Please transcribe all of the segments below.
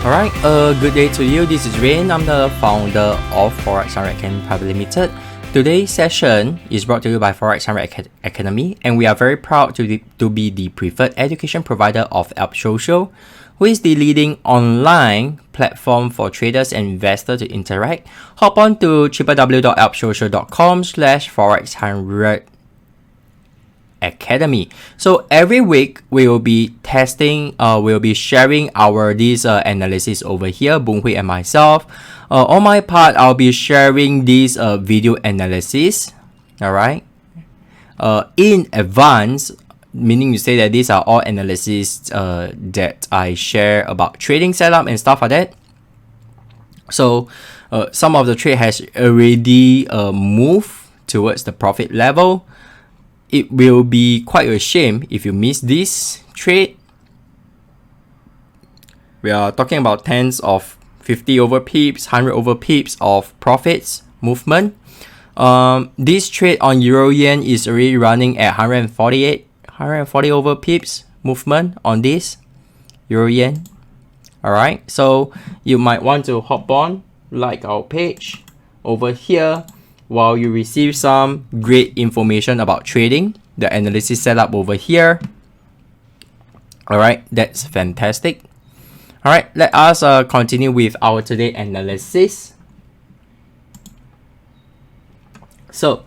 Alright, good day to you. This is Rain. I'm the founder of Forex Academy Private Limited. Today's session is brought to you by Forex Academy, and we are very proud to be the preferred education provider of App Social, who is the leading online platform for traders and investors to interact. Hop on to www.appsocial.com/forex100 Academy. So every week we will be testing, we'll be sharing this analysis over here, Boon Hui and myself. On my part, I'll be sharing this video analysis, alright, in advance, meaning you say that these are all analysis that I share about trading setup and stuff like that. So some of the trade has already moved towards the profit level. It will be quite a shame if you miss this trade. We are talking about tens of 50 over pips, 100 over pips of profits movement. This trade on Euro Yen is already running at 140 over pips movement on this Euro Yen. Alright, so you might want to hop on, like our page over here, while you receive some great information about trading, the analysis setup over here. Alright, that's fantastic. Alright, let us continue with our today analysis. So,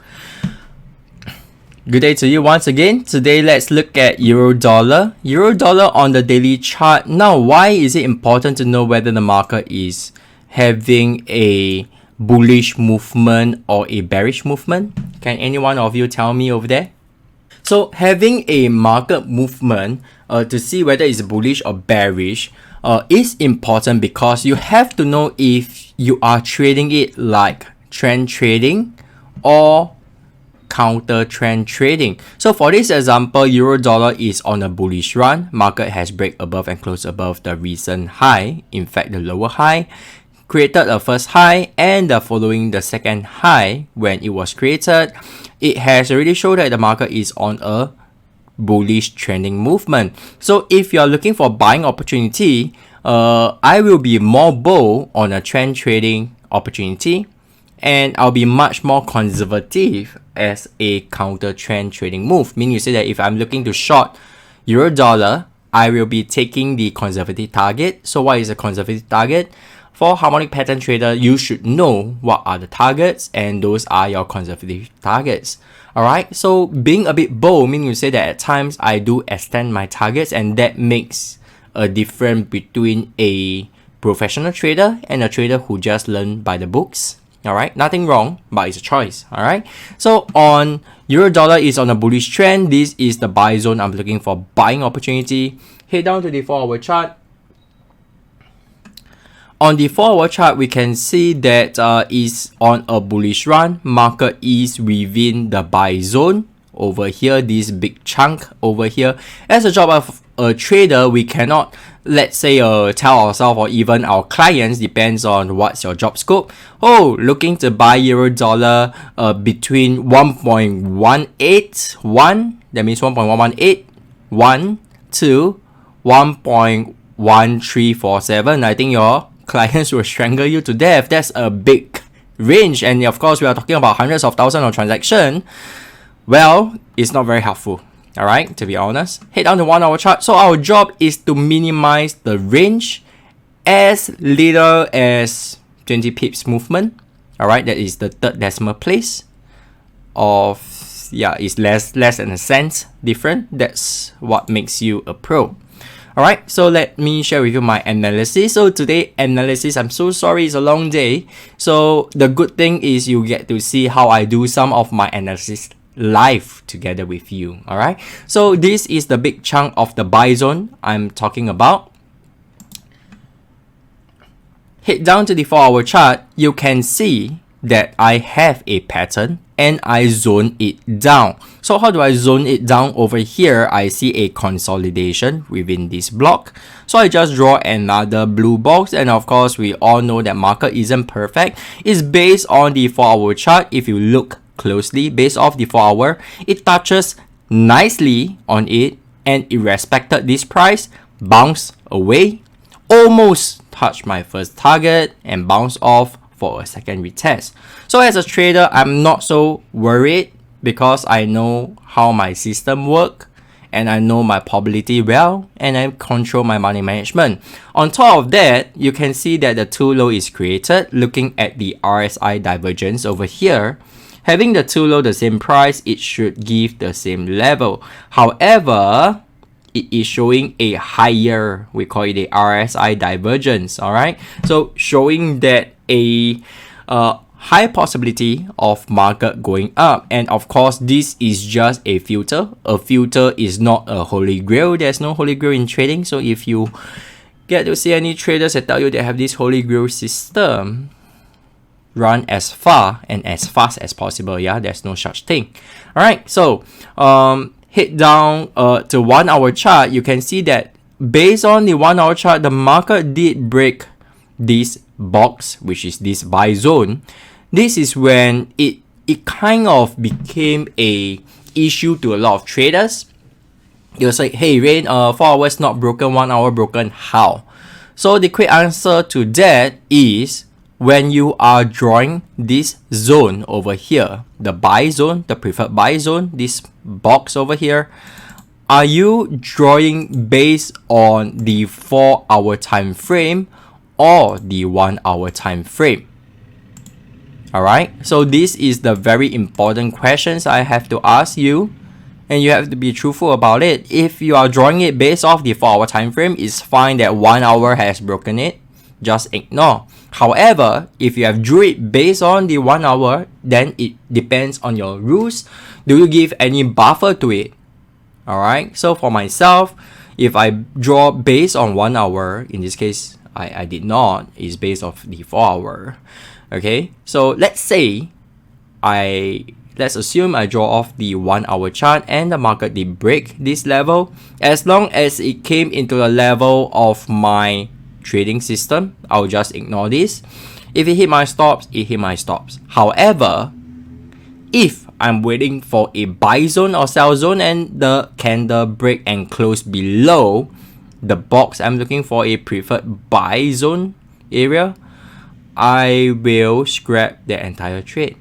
good day to you once again. Today, let's look at Euro Dollar. Euro Dollar on the daily chart. Now, why is it important to know whether the market is having a bullish movement or a bearish movement? Can any one of you tell me over there? So having a market movement to see whether it's bullish or bearish is important, because you have to know if you are trading it like trend trading or counter trend trading. So for this example, Euro Dollar is on a bullish run. Market has break above and closed above the recent high, in fact the lower high, created a first high, and following the second high when it was created, it has already shown that the market is on a bullish trending movement. So if you are looking for buying opportunity, I will be more bold on a trend trading opportunity, and I'll be much more conservative as a counter trend trading move. Meaning you say that if I'm looking to short Euro Dollar, I will be taking the conservative target. So what is a conservative target? For harmonic pattern trader, you should know what are the targets, and those are your conservative targets. Alright, so being a bit bold means you say that at times I do extend my targets, and that makes a difference between a professional trader and a trader who just learned by the books. Alright, nothing wrong, but it's a choice. Alright, so on Euro Dollar is on a bullish trend. This is the buy zone. I'm looking for buying opportunity. Head down to the 4-hour chart. On the 4-hour chart, we can see that is on a bullish run. Market is within the buy zone over here, this big chunk over here. As a job of a trader, we cannot, let's say, tell ourselves or even our clients, depends on what's your job scope. Oh, looking to buy Euro Dollar between 1.181, that means 1.1181 to 1.1347. I think your clients will strangle you to death. That's a big range, and of course we are talking about hundreds of thousands of transactions. Well, it's not very helpful, alright, to be honest. Head down to 1-hour chart. So our job is to minimize the range as little as 20 pips movement. Alright, that is the third decimal place of, it's less than a cent different. That's what makes you a pro. Alright, so let me share with you my analysis. So today analysis, I'm so sorry, it's a long day. So the good thing is you get to see how I do some of my analysis live together with you. Alright, so this is the big chunk of the buy zone I'm talking about. Head down to the 4-hour chart, you can see that I have a pattern and I zone it down. So how do I zone it down? Over here, I see a consolidation within this block. So I just draw another blue box, and of course, we all know that market isn't perfect. It's based on the 4-hour chart. If you look closely, based off the 4-hour, it touches nicely on it, and it respected this price, bounced away, almost touch my first target and bounce off for a second retest. So as a trader, I'm not so worried because I know how my system works and I know my probability well and I control my money management. On top of that, you can see that the two low is created. Looking at the RSI divergence over here, having the two low the same price, it should give the same level. However, it is showing a higher, we call it a RSI divergence, alright? So showing that a high possibility of market going up. And of course, this is just a filter. A filter is not a holy grail. There's no holy grail in trading. So if you get to see any traders that tell you they have this holy grail system, run as far and as fast as possible. Yeah, there's no such thing. Alright, so head down to 1 hour chart. You can see that based on the 1 hour chart, the market did break this box, which is this buy zone. This is when it kind of became a issue to a lot of traders. It was like, hey Rain, 4 hours not broken, 1 hour broken, how? So the quick answer to that is when you are drawing this zone over here, the buy zone, the preferred buy zone, this box over here, are you drawing based on the 4 hour time frame or the 1 hour time frame? Alright, so this is the very important questions I have to ask you, and you have to be truthful about it. If you are drawing it based off the 4 hour time frame, it's fine that 1 hour has broken it, just ignore. However, if you have drew it based on the 1 hour, then it depends on your rules. Do you give any buffer to it? Alright, so for myself, if I draw based on 1 hour, in this case, I did not, it's based off the 4 hour. Okay, so let's assume I draw off the 1 hour chart and the market did break this level. As long as it came into the level of my trading system, I'll just ignore this. If it hit my stops, it hit my stops. However, if I'm waiting for a buy zone or sell zone and the candle break and close below the box I'm looking for, a preferred buy zone area, I will scrap the entire trade.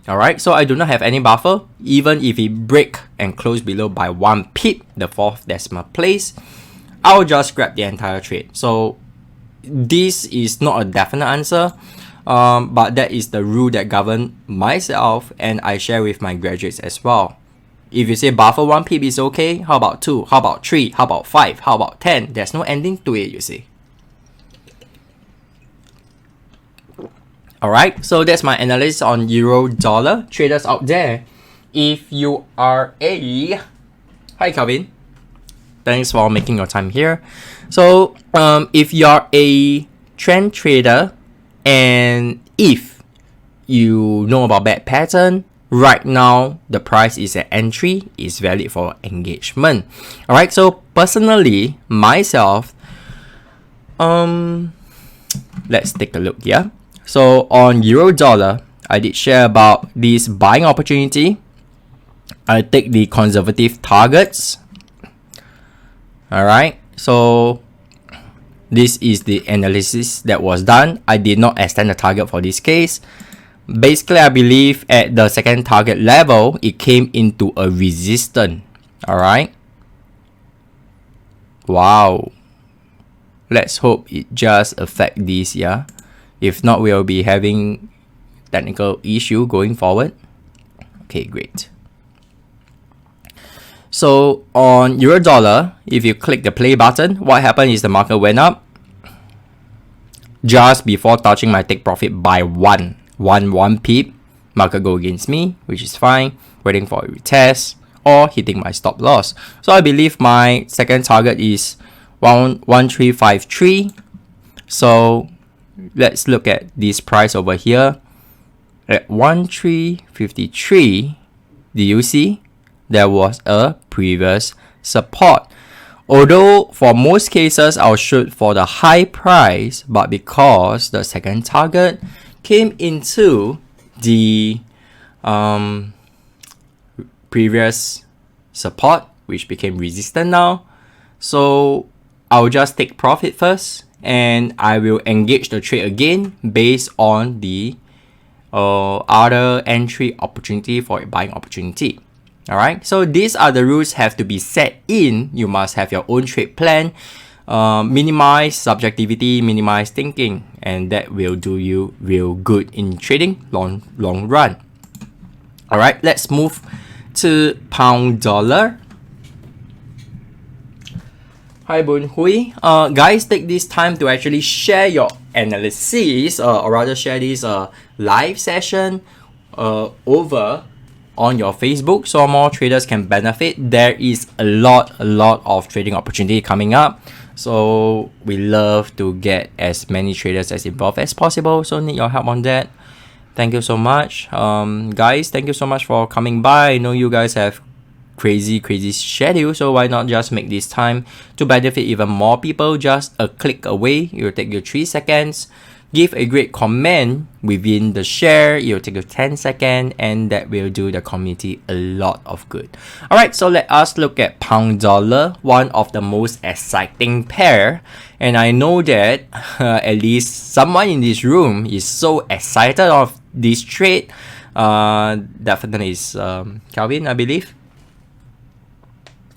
Alright, so I do not have any buffer. Even if it break and close below by 1 pip, the 4th decimal place, I'll just scrap the entire trade. So this is not a definite answer, but that is the rule that governs myself and I share with my graduates as well. If you say buffer 1 pip is okay, how about 2? How about 3? How about 5? How about 10? There's no ending to it, you see. Alright, so that's my analysis on Euro Dollar. Traders out there, if you are a... Hi Calvin. Thanks for making your time here. So, if you're a trend trader and if you know about bad pattern, right now the price is an entry, is valid for engagement. Alright, so personally, myself, let's take a look here. So on Euro Dollar, I did share about this buying opportunity. I take the conservative targets. Alright, so this is the analysis that was done. I did not extend the target for this case. Basically, I believe at the second target level, it came into a resistance. Alright. Wow. Let's hope it just affect this, yeah. If not, we'll be having technical issue going forward. Okay, great. So on Euro Dollar, if you click the play button, what happened is the market went up just before touching my take profit by one pip. Market go against me, which is fine. Waiting for a retest or hitting my stop loss. So I believe my second target is 1353. So let's look at this price over here at 1353. Do you see? There was a previous support. Although for most cases I'll shoot for the high price, but because the second target came into the previous support, which became resistant now, so I'll just take profit first, and I will engage the trade again based on the other entry opportunity for a buying opportunity. Alright, so these are the rules have to be set in. You must have your own trade plan, minimize subjectivity, minimize thinking, and that will do you real good in trading long run. Alright, let's move to pound dollar. Hi Boon Hui. Guys, take this time to actually share your analysis, or rather share this live session over on your Facebook so more traders can benefit. There is a lot of trading opportunity coming up. So we love to get as many traders as involved as possible. So need your help on that. Thank you so much. Guys, thank you so much for coming by. I know you guys have crazy schedule, so why not just make this time to benefit even more people? Just a click away. It will take you 3 seconds. Give a great comment within the share. It will take you 10 seconds, and that will do the community a lot of good. Alright, so let us look at pound dollar, one of the most exciting pair. And I know that at least someone in this room is so excited of this trade. Definitely is Calvin, I believe.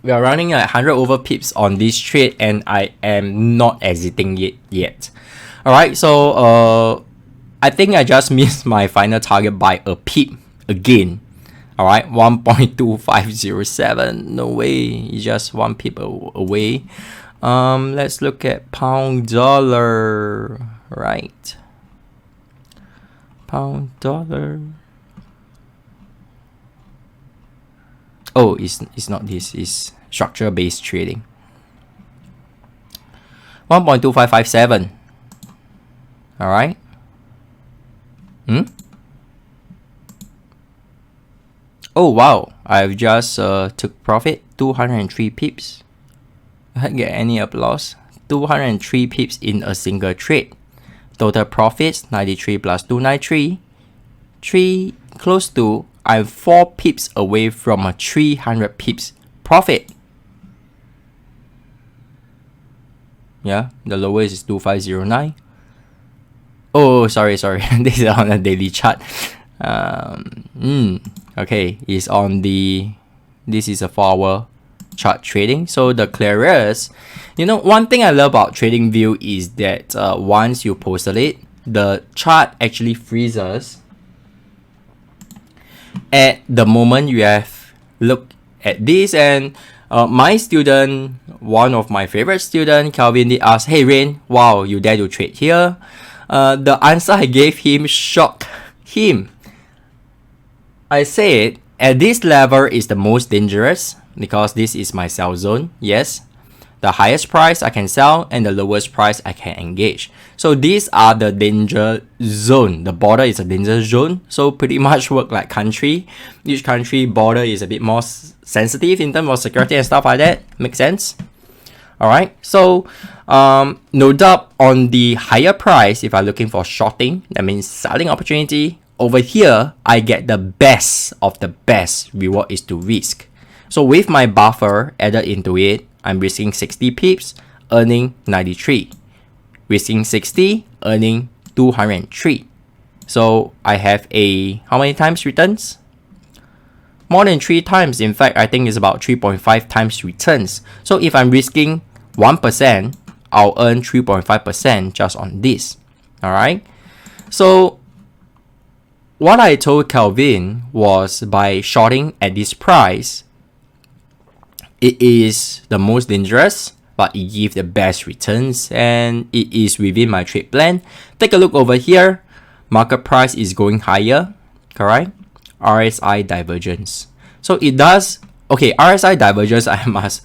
We are running at 100 over pips on this trade, and I am not exiting it yet. Alright, so I think I just missed my final target by a pip again. Alright, 1.2507. No way, it's just 1 pip away. Let's look at pound dollar. Right, pound dollar. Oh, it's not this. It's structure-based trading. 1.2557. All right. Oh wow! I've just took profit 203 pips. I didn't get any applause. 203 pips in a single trade. Total profits 93 plus 293. Close to. I'm 4 pips away from a 300 pips profit. Yeah, the lowest is 2509. Oh, sorry. This is on a daily chart. Okay, it's on the. This is a 4-hour chart trading. So the clearest, one thing I love about TradingView is that once you posted it, the chart actually freezes at the moment you have looked at this. And my student, one of my favorite students, Calvin, did ask, "Hey Rain, wow, you dare to trade here?" The answer I gave him shocked him. I said, at this level is the most dangerous because this is my sell zone. Yes, the highest price I can sell and the lowest price I can engage. So these are the danger zone. The border is a danger zone. So pretty much work like country. Each country border is a bit more sensitive in terms of security and stuff like that. Makes sense? Alright, so no doubt on the higher price, if I'm looking for shorting, that means selling opportunity, over here, I get the best of the best. Reward is to risk. So with my buffer added into it, I'm risking 60 pips, earning 93. Risking 60, earning 203. So I have a, how many times returns? More than 3 times. In fact, I think it's about 3.5 times returns. So if I'm risking 1%, I'll earn 3.5% just on this. Alright. So what I told Calvin was by shorting at this price, it is the most dangerous, but it gives the best returns and it is within my trade plan. Take a look over here. Market price is going higher, correct? RSI divergence. So it does. Okay, RSI divergence, I must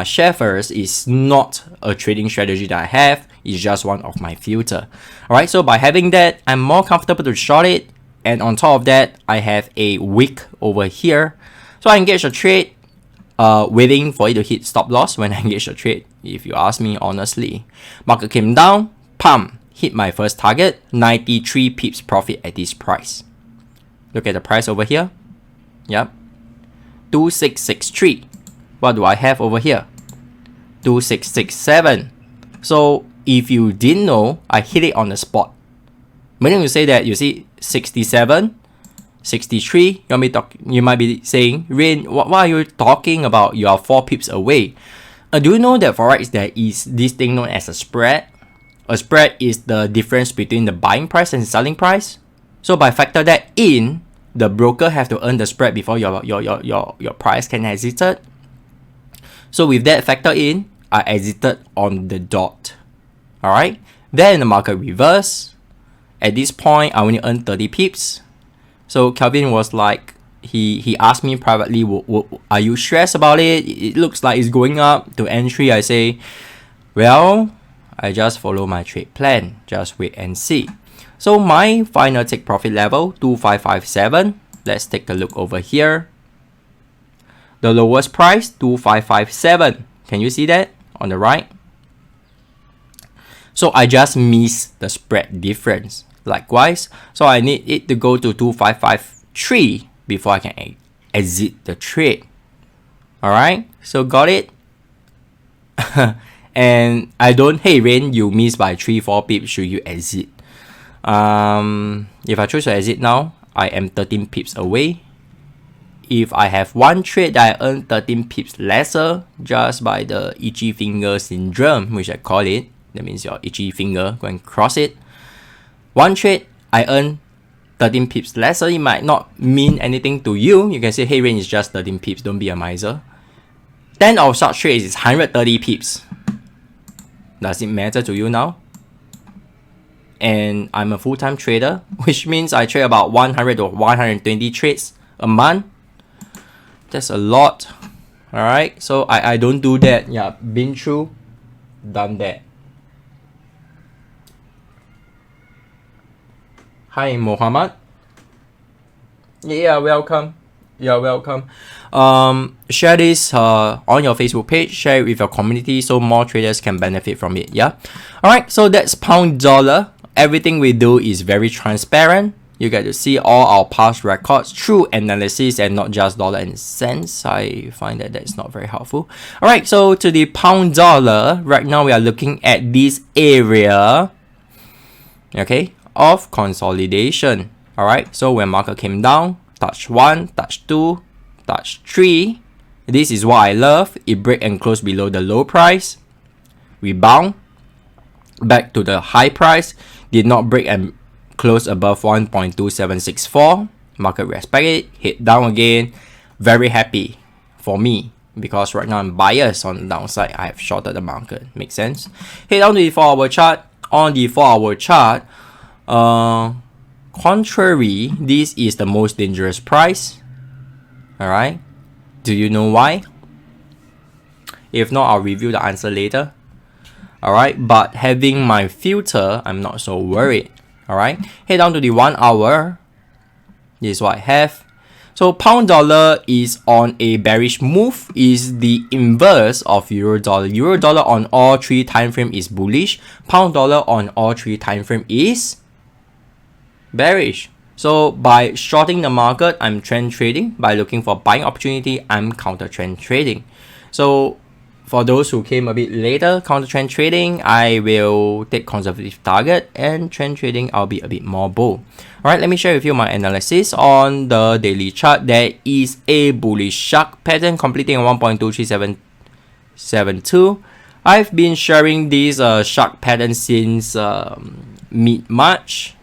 share first, is not a trading strategy that I have. It's just one of my filter. Alright, so by having that, I'm more comfortable to short it. And on top of that, I have a wick over here. So I engage a trade, waiting for it to hit stop loss when I engage a trade, if you ask me honestly. Market came down, pump, hit my first target, 93 pips profit at this price. Look at the price over here. Yep. 2663. What do I have over here? 2667. So if you didn't know, I hit it on the spot. Meaning to say that you see 67, 63, you might be saying, Rain, what are you talking about? You are 4 pips away. Do you know that Forex there is this thing known as a spread? A spread is the difference between the buying price and selling price. So by factor that in, the broker have to earn the spread before your price can exit. So with that factor in, I exited on the dot. Alright, then the market reversed. At this point, I only earned 30 pips. So Calvin was like, he asked me privately, are you stressed about it? It looks like it's going up to entry. I say, well, I just follow my trade plan. Just wait and see. So my final take profit level, 2557. Let's take a look over here. The lowest price, 2557. Can you see that on the right? So I just missed the spread difference. Likewise, so I need it to go to 2553 before I can exit the trade. Alright, so got it? And I don't, hey Rain, you missed by 3-4 pips, should you exit? If I choose to exit now, I am 13 pips away. If I have one trade that I earn 13 pips lesser just by the itchy finger syndrome, which I call it, that means your itchy finger, go and cross it. One trade, I earn 13 pips lesser. It might not mean anything to you. You can say, hey, Rain is just 13 pips, don't be a miser. 10 of such trades is 130 pips. Does it matter to you now? And I'm a full-time trader, which means I trade about 100 to 120 trades a month. That's a lot. Alright, so I don't do that. Yeah, been through, done that. Hi, Mohammed. Yeah, welcome. You're welcome. Share this on your Facebook page. Share it with your community so more traders can benefit from it. Yeah. Alright, so that's pound dollar. Everything we do is very transparent. You get to see all our past records through analysis and not just dollar and cents. I find that that's not very helpful. Alright, so to the pound dollar, right now we are looking at this area, okay, of consolidation. Alright, so when market came down, touch 1, touch 2, touch 3. This is what I love. It break and close below the low price. Rebound back to the high price. Did not break and close above 1.2764. Market respect it. Hit down again. Very happy for me because right now I'm biased on the downside. I have shorted the market. Makes sense. Head down to the 4-hour chart. On the 4-hour chart, contrary, this is the most dangerous price. Alright, do you know why? If not, I'll review the answer later. Alright, but having my filter, I'm not so worried. Alright, head down to the 1 hour. This is what I have. So pound dollar is on a bearish move, is the inverse of euro dollar. Euro dollar on all 3 time frame is bullish. Pound dollar on all 3 time frame is bearish. So by shorting the market, I'm trend trading. By looking for buying opportunity, I'm counter trend trading. So for those who came a bit later, counter trend trading, I will take conservative target, and trend trading, I'll be a bit more bold. Alright, let me share with you my analysis on the daily chart. There is a bullish shark pattern completing on 1.23772. I've been sharing this shark pattern since mid-March.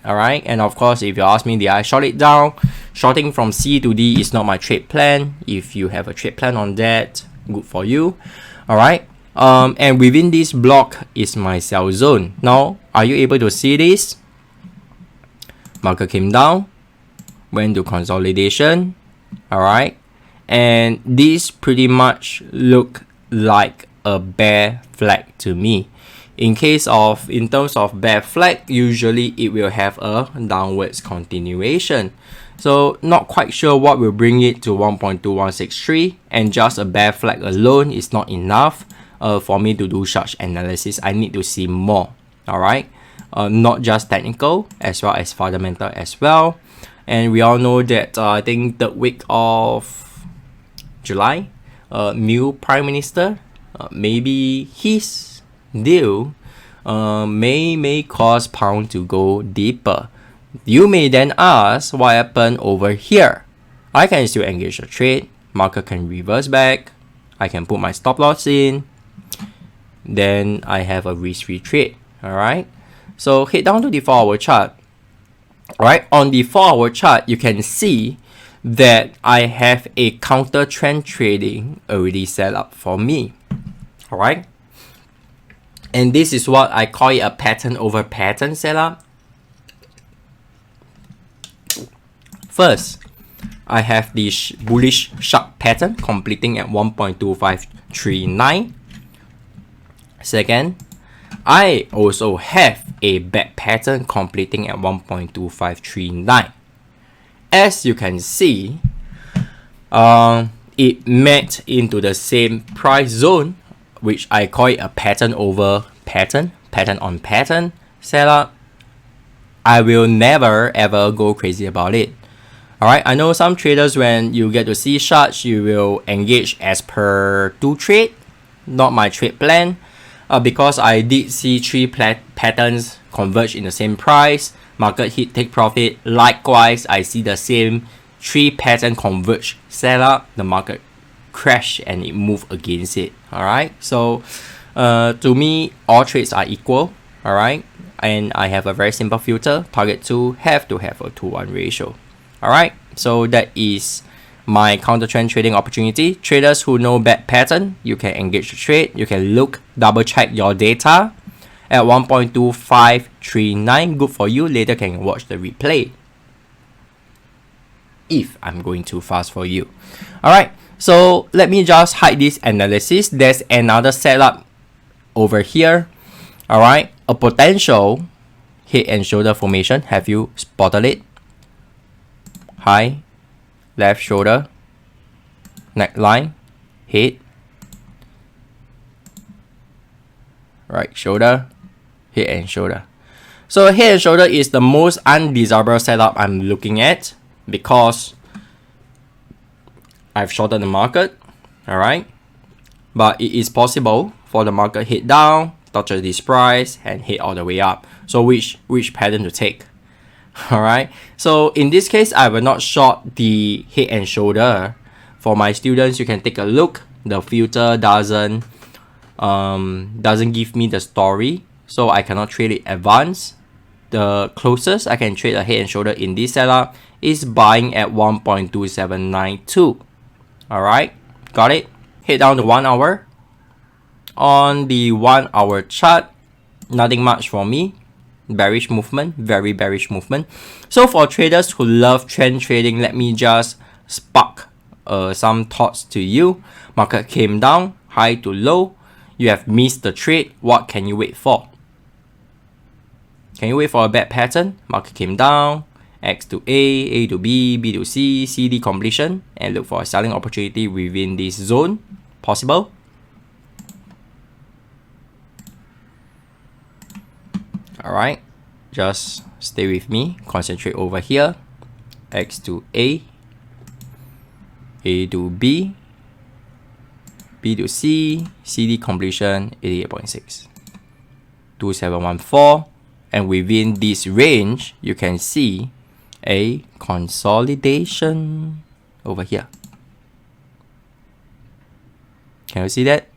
Alright, and of course, if you ask me, did I short it down? Shorting from C to D is not my trade plan. If you have a trade plan on that, good for you. Alright, and within this block is my sell zone. Now, are you able to see this? Market came down, went to consolidation. Alright, and this pretty much look like a bear flag to me. In terms of bear flag, usually it will have a downwards continuation. So not quite sure what will bring it to 1.2163, and just a bear flag alone is not enough for me to do such analysis. I need to see more. Alright, not just technical as well as fundamental as well. And we all know that I think the week of July, new Prime Minister, maybe his deal may cause pound to go deeper. You may then ask what happened over here. I can still engage the trade. Market can reverse back. I can put my stop loss in. Then I have a risk-free trade. Alright. So head down to the 4-hour chart. Alright. On the 4-hour chart, you can see that I have a counter trend trading already set up for me. Alright. And this is what I call it a pattern over pattern setup. First, I have the bullish shark pattern completing at 1.2539. Second, I also have a back pattern completing at 1.2539. As you can see, it met into the same price zone, which I call it a pattern over pattern, pattern on pattern setup. I will never ever go crazy about it. Alright, I know some traders, when you get to see such, you will engage as per 2 trade, not my trade plan. Because I did see 3 patterns converge in the same price, market hit, take profit. Likewise, I see the same 3 pattern converge setup, the market crash and it moved against it. Alright, so to me, all trades are equal. Alright, and I have a very simple filter. Target 2 have to have a 2-1 ratio. Alright, so that is my counter trend trading opportunity. Traders who know back pattern, you can engage the trade. You can look, double check your data at 1.2539. Good for you. Later can watch the replay if I'm going too fast for you. Alright, so let me just hide this analysis. There's another setup over here. Alright, a potential head and shoulder formation. Have you spotted it? High, left shoulder, neckline, head, right shoulder, head and shoulder. So head and shoulder is the most undesirable setup I'm looking at because I've shorted the market. Alright, but it is possible for the market head down, touches this price and head all the way up. So which pattern to take? Alright, so in this case, I will not short the head and shoulder. For my students, you can take a look. The filter doesn't give me the story, so I cannot trade it advanced. The closest I can trade a head and shoulder in this setup is buying at 1.2792. Alright, got it? Head down to 1 hour. On the 1 hour chart, nothing much for me. Bearish movement, very bearish movement. So for traders who love trend trading, let me just spark some thoughts to you. Market came down, high to low. You have missed the trade. What can you wait for? Can you wait for a bad pattern? Market came down, X to A to B, B to C, CD completion, and look for a selling opportunity within this zone. Possible? Alright, just stay with me, concentrate over here. X to A to B, B to C, CD completion 88.6, 2714, and within this range, you can see a consolidation over here. Can you see that?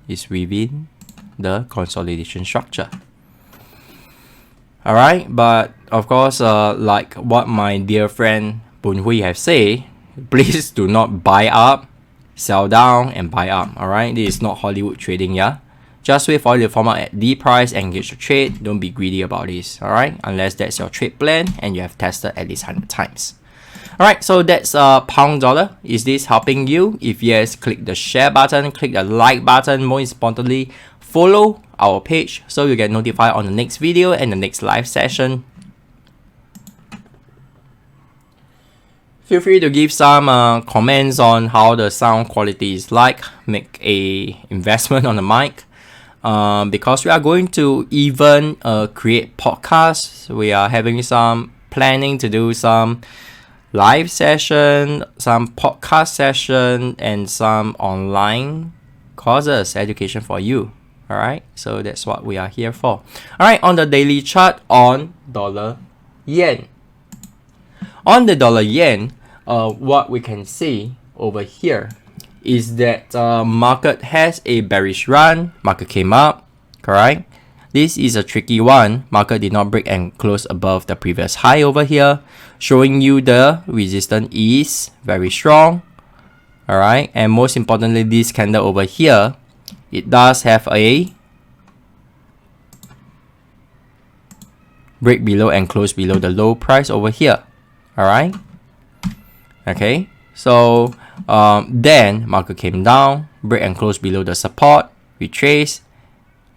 It's within the consolidation structure. Alright, but of course, like what my dear friend Boon Hui have said, please do not buy up, sell down, and buy up. Alright, this is not Hollywood trading, yeah? Just wait for it to form out at D price, engage the trade. Don't be greedy about this, alright? Unless that's your trade plan and you have tested at least 100 times. Alright, so that's pound dollar. Is this helping you? If yes, click the share button, click the like button. More importantly, follow our page so you get notified on the next video and the next live session. Feel free to give some comments on how the sound quality is like. Make a investment on the mic. Because we are going to even create podcasts. We are having some planning to do some live session, some podcast session, and some online courses, education for you. All right, so that's what we are here for. All right, on the daily chart on dollar yen. On the dollar yen, what we can see over here is that market has a bearish run. Market came up, correct? This is a tricky one. Market did not break and close above the previous high over here, showing you the resistance is very strong. All right, and most importantly, this candle over here, it does have a break below and close below the low price over here. All right. Okay. So then market came down, break and close below the support, retrace,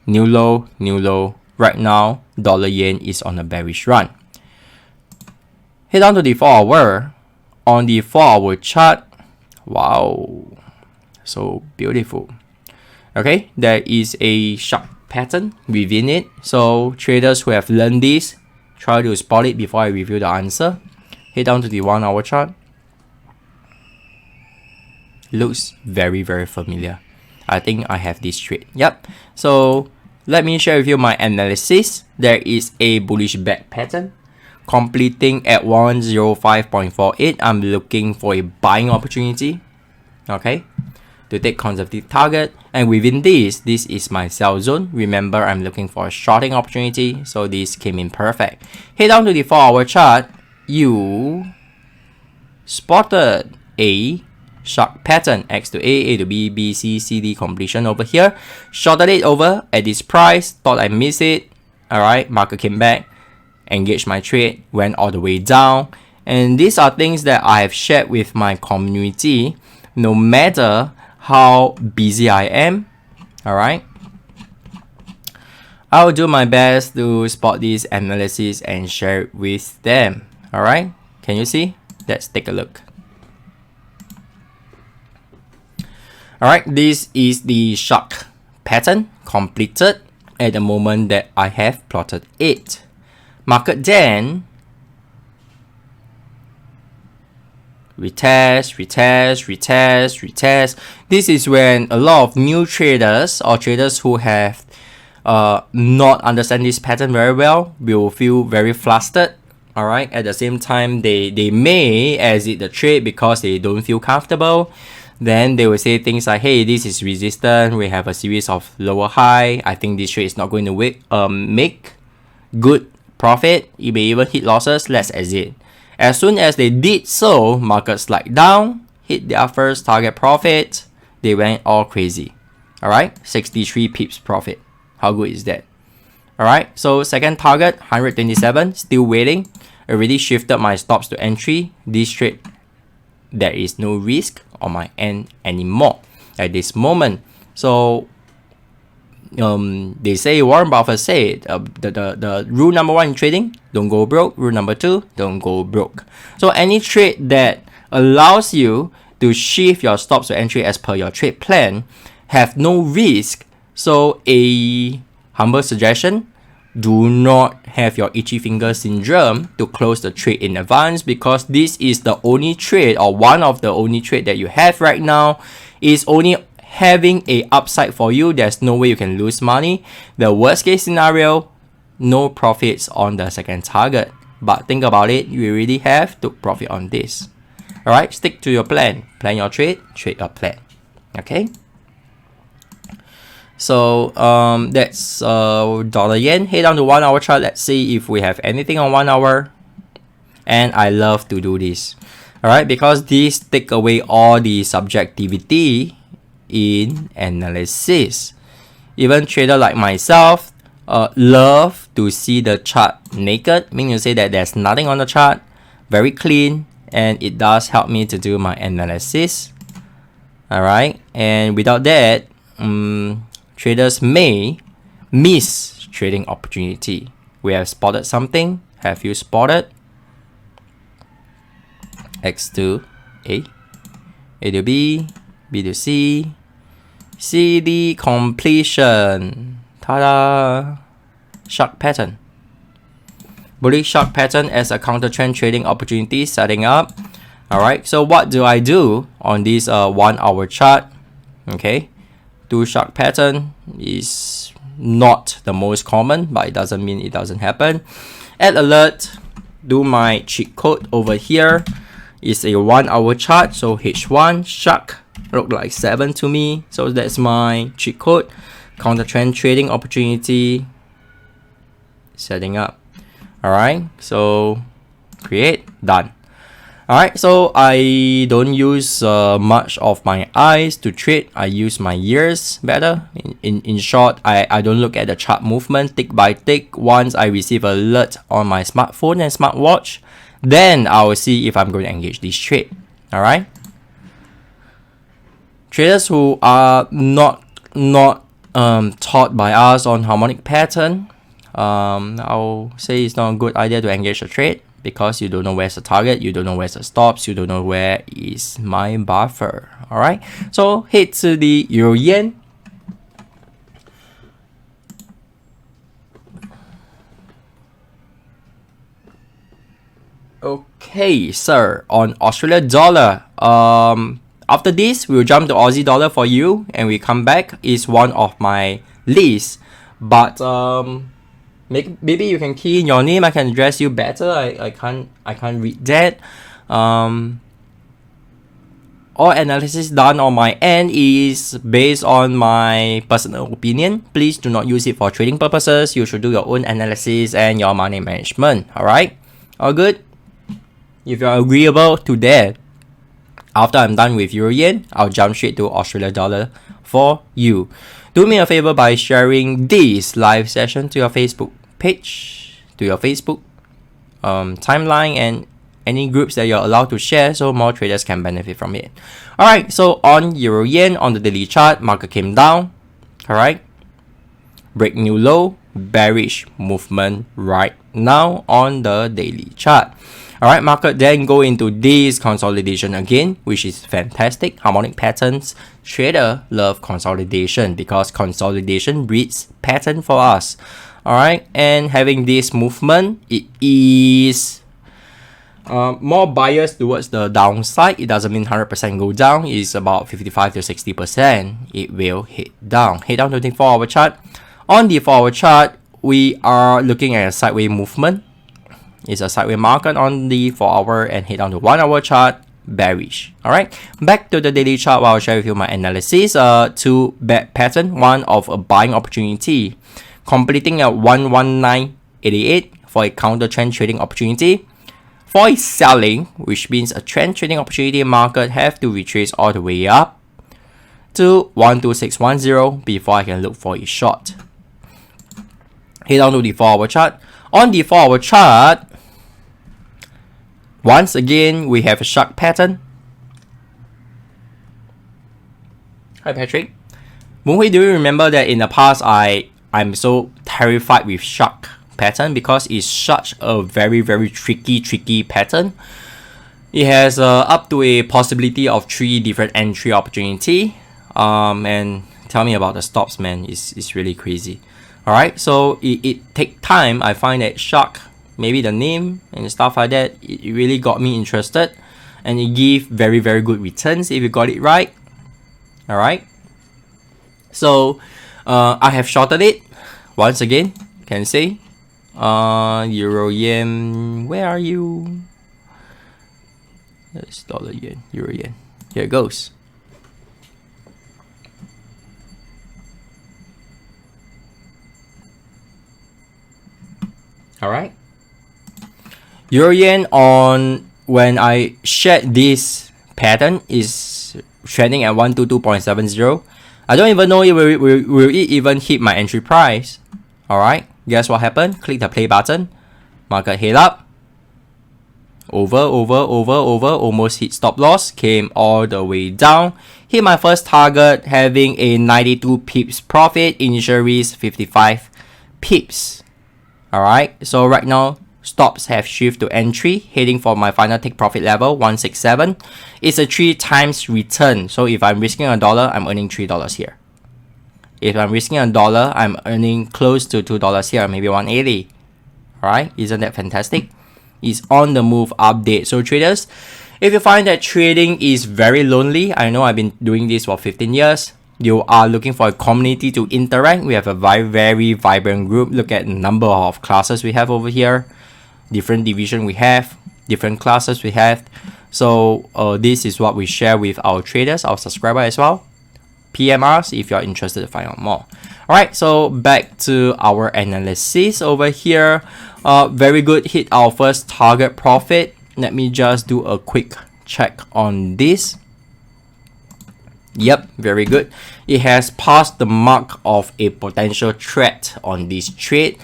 new low, new low. Right now, dollar yen is on a bearish run. Head down to the 4-hour. On the 4-hour chart, wow, so beautiful. Okay, there is a sharp pattern within it. So traders who have learned this, try to spot it before I review the answer. Head down to the 1-hour chart. Looks very, very familiar. I think I have this trade. Yep. So let me share with you my analysis. There is a bullish back pattern completing at 105.48. I'm looking for a buying opportunity. Okay, to take conservative target, and within this is my sell zone. Remember, I'm looking for a shorting opportunity, so this came in perfect. Head down to the 4-hour chart. You spotted a sharp pattern, X to A to B, B, C, C, D completion over here. Shorted it over at this price, thought I missed it. Alright, market came back, engaged my trade, went all the way down. And these are things that I have shared with my community. No matter how busy I am, alright, I will do my best to spot this analysis and share it with them. Alright, can you see? Let's take a look. Alright, this is the sharp pattern completed at the moment that I have plotted it. Market then retest. This is when a lot of new traders or traders who have not understand this pattern very well will feel very flustered. Alright, at the same time, they may exit the trade because they don't feel comfortable. Then they will say things like, hey, this is resistance, we have a series of lower high, I think this trade is not going to make good profit, it may even hit losses, let's exit. As soon as they did so, market slide down, hit their first target profit, they went all crazy. Alright, 63 pips profit. How good is that? Alright, so second target, 127, still waiting. Already shifted my stops to entry. This trade, there is no risk on my end anymore at this moment. So they say, Warren Buffett said, the rule number 1 in trading, don't go broke. Rule number 2, don't go broke. So any trade that allows you to shift your stops to entry as per your trade plan have no risk. So a humble suggestion, do not have your itchy finger syndrome to close the trade in advance, because this is the only trade or one of the only trade that you have right now is only having a upside for you. There's no way you can lose money. The worst case scenario, no profits on the second target. But think about it, you really have to profit on this. Alright, stick to your plan. Plan your trade, trade your plan. Okay. So that's dollar yen. Head down to 1-hour chart. Let's see if we have anything on 1 hour. And I love to do this. Alright, because this take away all the subjectivity in analysis. Even trader like myself love to see the chart naked, meaning to say that there's nothing on the chart, very clean, and it does help me to do my analysis. Alright, and without that, traders may miss trading opportunity. We have spotted something. Have you spotted? X to A, A to B, B to C, C, D completion. Ta-da! Sharp pattern. Bullish sharp pattern as a counter trend trading opportunity setting up. Alright, so what do I do on this 1 hour chart? Okay, Do shark pattern is not the most common, but it doesn't mean it doesn't happen. Add alert, do my cheat code over here. It's a 1 hour chart, so H1 shark look like 7 to me, so that's my cheat code. Counter trend trading opportunity setting up. Alright, so create, done. Alright, so I don't use much of my eyes to trade. I use my ears better. In short, I don't look at the chart movement tick by tick. Once I receive an alert on my smartphone and smartwatch, then I will see if I'm going to engage this trade. Alright. Traders who are not taught by us on harmonic pattern, I'll say it's not a good idea to engage a trade because you don't know where's the target, you don't know where's the stops, you don't know where is my buffer. Alright, so head to the Euro Yen. Okay, sir, on Australia dollar, after this we'll jump to Aussie dollar for you, and we come back is one of my lists, but maybe you can key in your name. I can address you better. I can't read that. All analysis done on my end is based on my personal opinion. Please do not use it for trading purposes. You should do your own analysis and your money management. Alright? All good? If you're agreeable to that, after I'm done with Euro Yen, I'll jump straight to Australia dollar for you. Do me a favor by sharing this live session to your Facebook page, to your Facebook timeline, and any groups that you're allowed to share so more traders can benefit from it. Alright, so on Euro Yen, on the daily chart, market came down. Alright, break new low, bearish movement right now on the daily chart. Alright, market then go into this consolidation again, which is fantastic. Harmonic patterns, trader love consolidation because consolidation breeds pattern for us. Alright, and having this movement, it is more biased towards the downside. It doesn't mean 100% go down. It's about 55 to 60%. It will hit down. Head down to the 4-hour chart. On the 4-hour chart, we are looking at a sideways movement. It's a sideways market on the 4-hour, and head down to 1-hour chart, bearish. Alright, back to the daily chart where I'll share with you my analysis. Two bad pattern, one of a buying opportunity, completing at 119.88 for a counter trend trading opportunity. For a selling, which means a trend trading opportunity, market have to retrace all the way up to 12610 before I can look for a short. Head down to the 4-hour chart. On the 4-hour chart, once again, we have a shark pattern. Hi Patrick. Moonhui, do you remember that in the past I'm so terrified with shark pattern because it's such a very tricky pattern. It has up to a possibility of 3 different entry opportunity. And tell me about the stops, man. It's really crazy. Alright, so it take time. I find that shark, maybe the name and stuff like that, it really got me interested, and it give very good returns if you got it right. Alright, so I have shorted it once again, can say. Euro Yen, where are you? That's dollar yen, Euro Yen. Here it goes. Alright, Euro Yen on when I shared this pattern is trending at 122.70. I don't even know if will it even hit my entry price. Alright, guess what happened? Click the play button. Market head up. Over, almost hit stop loss. Came all the way down. Hit my first target having a 92 pips profit. Initial risk 55 pips. Alright, so right now stops have shifted to entry, heading for my final take profit level 167. It's a 3 times return. So if I'm risking $1, I'm earning $3 here. If I'm risking $1, I'm earning close to $2 here, maybe 180. Alright, isn't that fantastic? It's on the move update. So traders, if you find that trading is very lonely, I know I've been doing this for 15 years. you are looking for a community to interact, we have a very vibrant group. Look at the number of classes we have over here, different division we have, different classes we have. So this is what we share with our traders, our subscribers as well. PM us if you're interested to find out more. Alright, so back to our analysis over here. Very good, hit our first target profit. Let me just do a quick check on this. Yep, very good. It has passed the mark of a potential threat on this trade.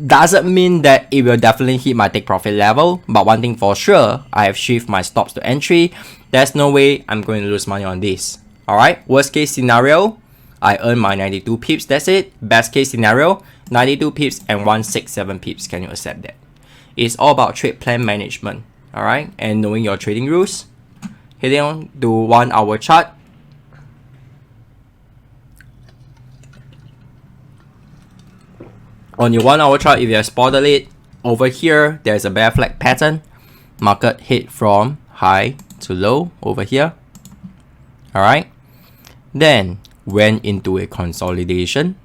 Doesn't mean that it will definitely hit my take profit level, but one thing for sure, I have shifted my stops to entry. There's no way I'm going to lose money on this. Alright, worst case scenario, I earn my 92 pips, that's it. Best case scenario, 92 pips and 167 pips. Can you accept that? It's all about trade plan management, alright, and knowing your trading rules. Heading on to 1 hour chart. On your 1 hour chart, if you have spotted it, over here, there's a bear flag pattern. Market hit from high to low over here. Alright. Then, went into a consolidation.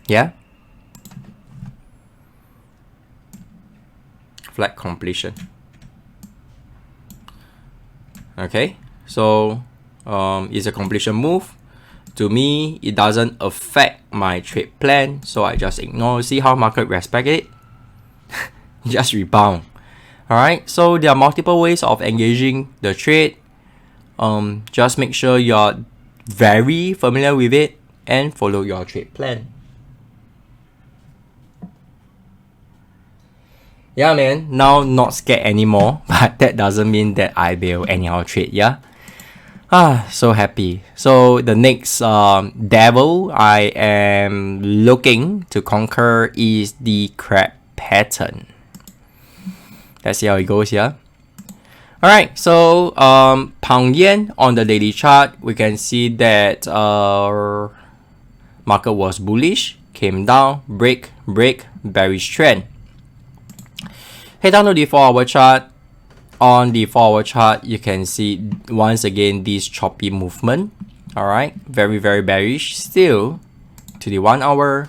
Yeah. Flag completion. Okay. So, it's a completion move. To me, it doesn't affect my trade plan, so I just ignore. See how market respect it? Just rebound. Alright, so there are multiple ways of engaging the trade. Just make sure you're very familiar with it and follow your trade plan. Yeah, man, now not scared anymore, but that doesn't mean that I will anyhow trade, yeah? So happy. So the next devil I am looking to conquer is the crab pattern. Let's see how it goes here. Alright, so pound yen on the daily chart, we can see that market was bullish, came down, break, bearish trend. Head down to the 4 hour chart. On the 4 hour chart, you can see once again this choppy movement. Alright, very bearish. Still to the 1 hour.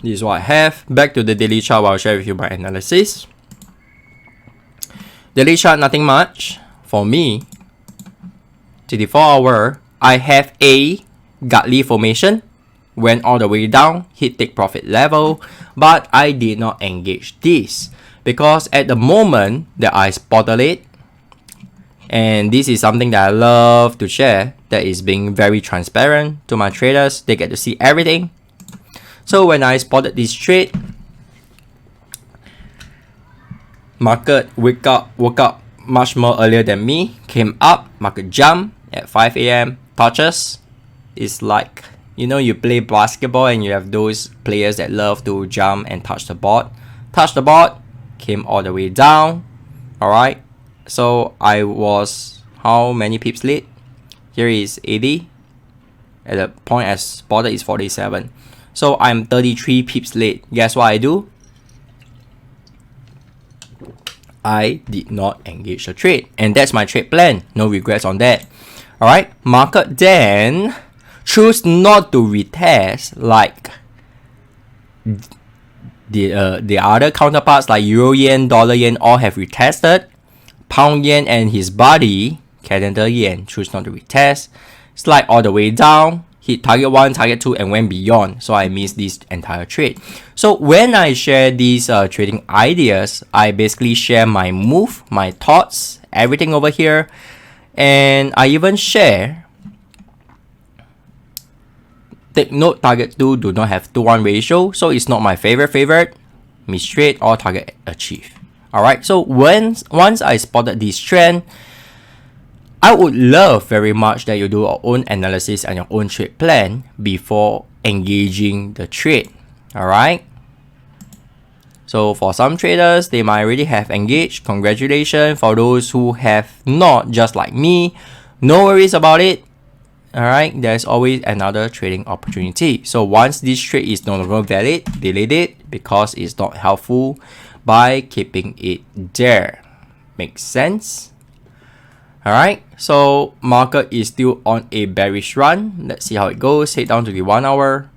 This is what I have. Back to the daily chart, I'll share with you my analysis. Daily chart, nothing much. For me, to the 4 hour, I have a godly formation. Went all the way down, hit take profit level, but I did not engage this. Because at the moment that I spotted it, and this is something that I love to share, that is being very transparent to my traders. They get to see everything. So when I spotted this trade, market woke up much more earlier than me, came up, market jump at 5 AM, touches. It's like, you know, you play basketball and you have those players that love to jump and touch the board. Touch the board, came all the way down. Alright, so I was how many pips late? Here is 80. At the point I spotted is 47. So I'm 33 pips late. Guess what I do? I did not engage the trade. And that's my trade plan. No regrets on that. Alright, market then choose not to retest like the other counterparts like Euro Yen, Dollar Yen all have retested. Pound Yen and his buddy, Calendar Yen, choose not to retest. Slide all the way down, hit target 1, target 2 and went beyond. So I missed this entire trade. So when I share these trading ideas, I basically share my move, my thoughts, everything over here. And I even share, take note, target 2 do not have 2-1 ratio, so it's not my favorite. Miss trade or target achieved. Alright, so once I spotted this trend, I would love very much that you do your own analysis and your own trade plan before engaging the trade. Alright, so for some traders, they might already have engaged. Congratulations. For those who have not, just like me, no worries about it. Alright, there's always another trading opportunity. So once this trade is no longer valid, delete it because it's not helpful by keeping it there. Makes sense? Alright, so market is still on a bearish run. Let's see how it goes. Head down to the 1 hour.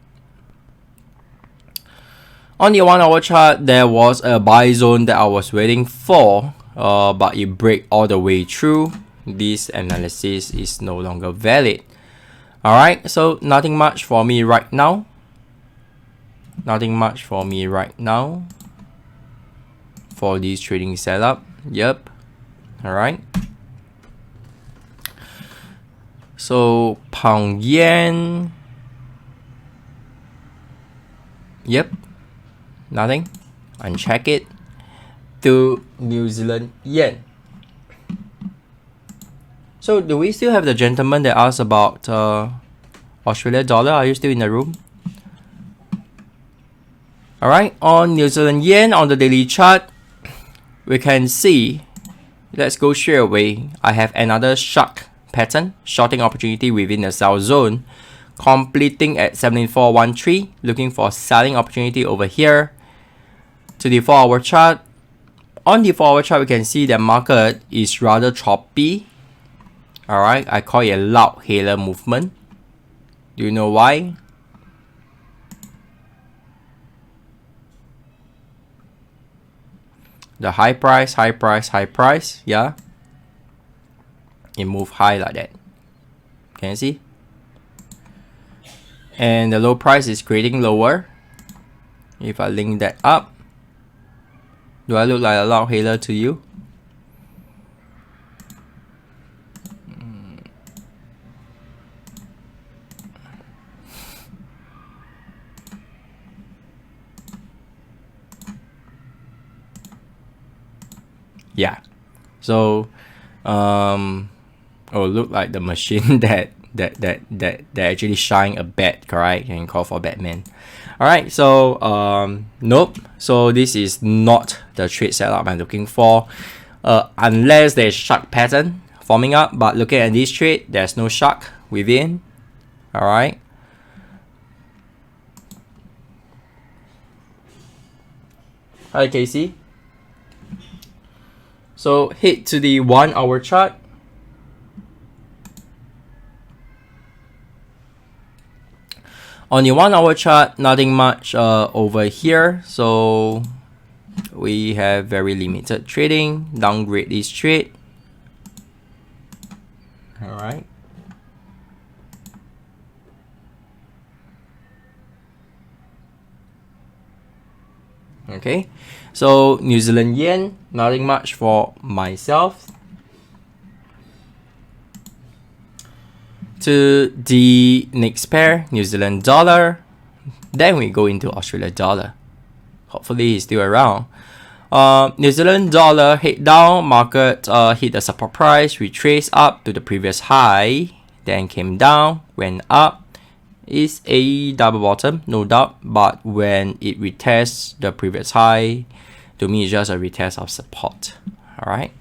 On the 1 hour chart, there was a buy zone that I was waiting for, but it break all the way through. This analysis is no longer valid. Alright, so nothing much for me right now. Nothing much for me right now for this trading setup. Yep. Alright. So pound yen. Yep. Nothing. Uncheck it. To New Zealand yen. So do we still have the gentleman that asked about Australia dollar? Are you still in the room? Alright, on New Zealand yen on the daily chart, we can see, let's go straight away. I have another shark pattern, shorting opportunity within the sell zone, completing at 7413, looking for selling opportunity over here. To the 4 hour chart, on the 4 hour chart, we can see the market is rather choppy. Alright, I call it a loud hailer movement. Do you know why? The high price, high price, high price, yeah. It moved high like that. Can you see? And the low price is creating lower. If I link that up, do I look like a loud hailer to you? Yeah. So look like the machine that actually shine a bat, correct? Can call for Batman. Alright, so nope. So this is not the trade setup I'm looking for. Unless there's shark pattern forming up, but looking at this trade, there's no shark within. Alright. Hi Casey. So head to the 1 hour chart. On the 1 hour chart, nothing much over here. So we have very limited trading. Downgrade this trade. Alright. Okay. So New Zealand yen, nothing much for myself. To the next pair, New Zealand dollar. Then we go into Australia dollar. Hopefully he's still around. New Zealand dollar hit down, market hit the support price, retraced up to the previous high, then came down, went up. It's a double bottom, no doubt, but when it retests the previous high, to me it's just a retest of support. Alright,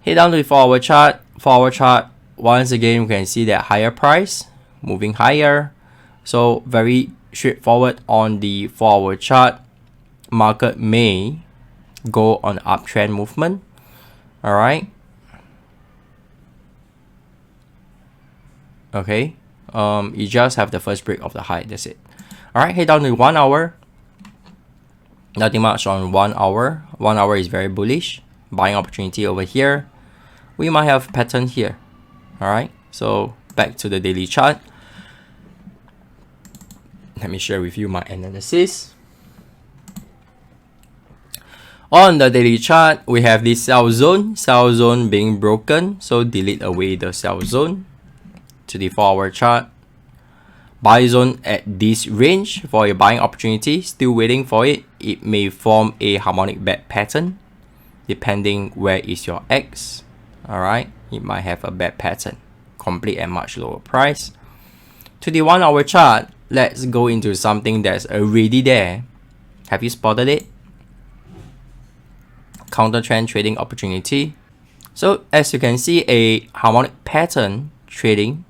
head down to the 4 hour chart. 4 hour chart, once again we can see that higher price moving higher. So very straightforward on the 4 hour chart. Market may go on uptrend movement. Alright. Okay. You just have the first break of the high. That's it. Alright, head down to 1 hour. Nothing much on 1 hour. 1 hour is very bullish. Buying opportunity over here. We might have pattern here. Alright, so back to the daily chart. Let me share with you my analysis. On the daily chart, we have this sell zone being broken. So delete away the sell zone. To the 4 hour chart, buy zone at this range for a buying opportunity. Still waiting for it. It may form a harmonic bad pattern depending where is your X. Alright, it might have a bad pattern, complete at much lower price. To the 1 hour chart, let's go into something that's already there. Have you spotted it? Counter trend trading opportunity. So as you can see, a harmonic pattern trading.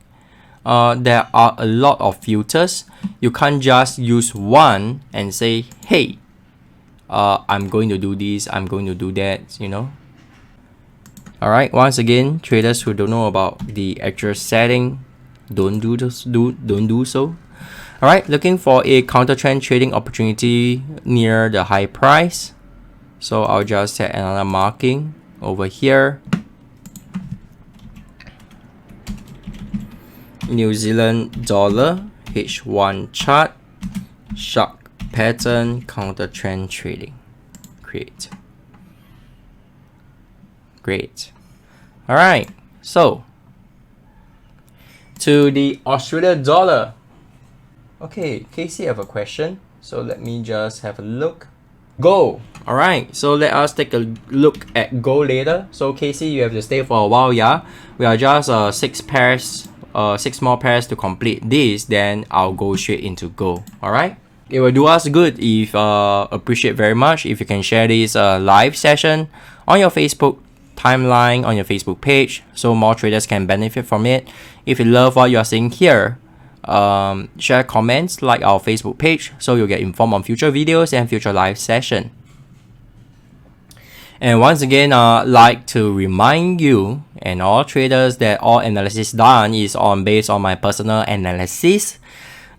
There are a lot of filters. You can't just use one and say, hey, I'm going to do this, I'm going to do that, you know. Alright, once again, traders who don't know about the actual setting, don't do so. Alright, looking for a counter trend trading opportunity near the high price. So I'll just set another marking over here. New Zealand dollar H1 chart, shark pattern, counter trend trading. Create. Great. Alright, so to the Australian dollar. Okay, Casey have a question, so let me just have a look. Gold. Alright, so let us take a look at gold later. So Casey, you have to stay for a while, yeah? We are just 6 more pairs to complete this, then I'll go straight into gold. Alright? It will do us good if appreciate very much if you can share this live session on your Facebook timeline, on your Facebook page, so more traders can benefit from it. If you love what you are seeing here, share comments, like our Facebook page, so you'll get informed on future videos and future live session. And once again, like to remind you and all traders that all analysis done is based on my personal analysis.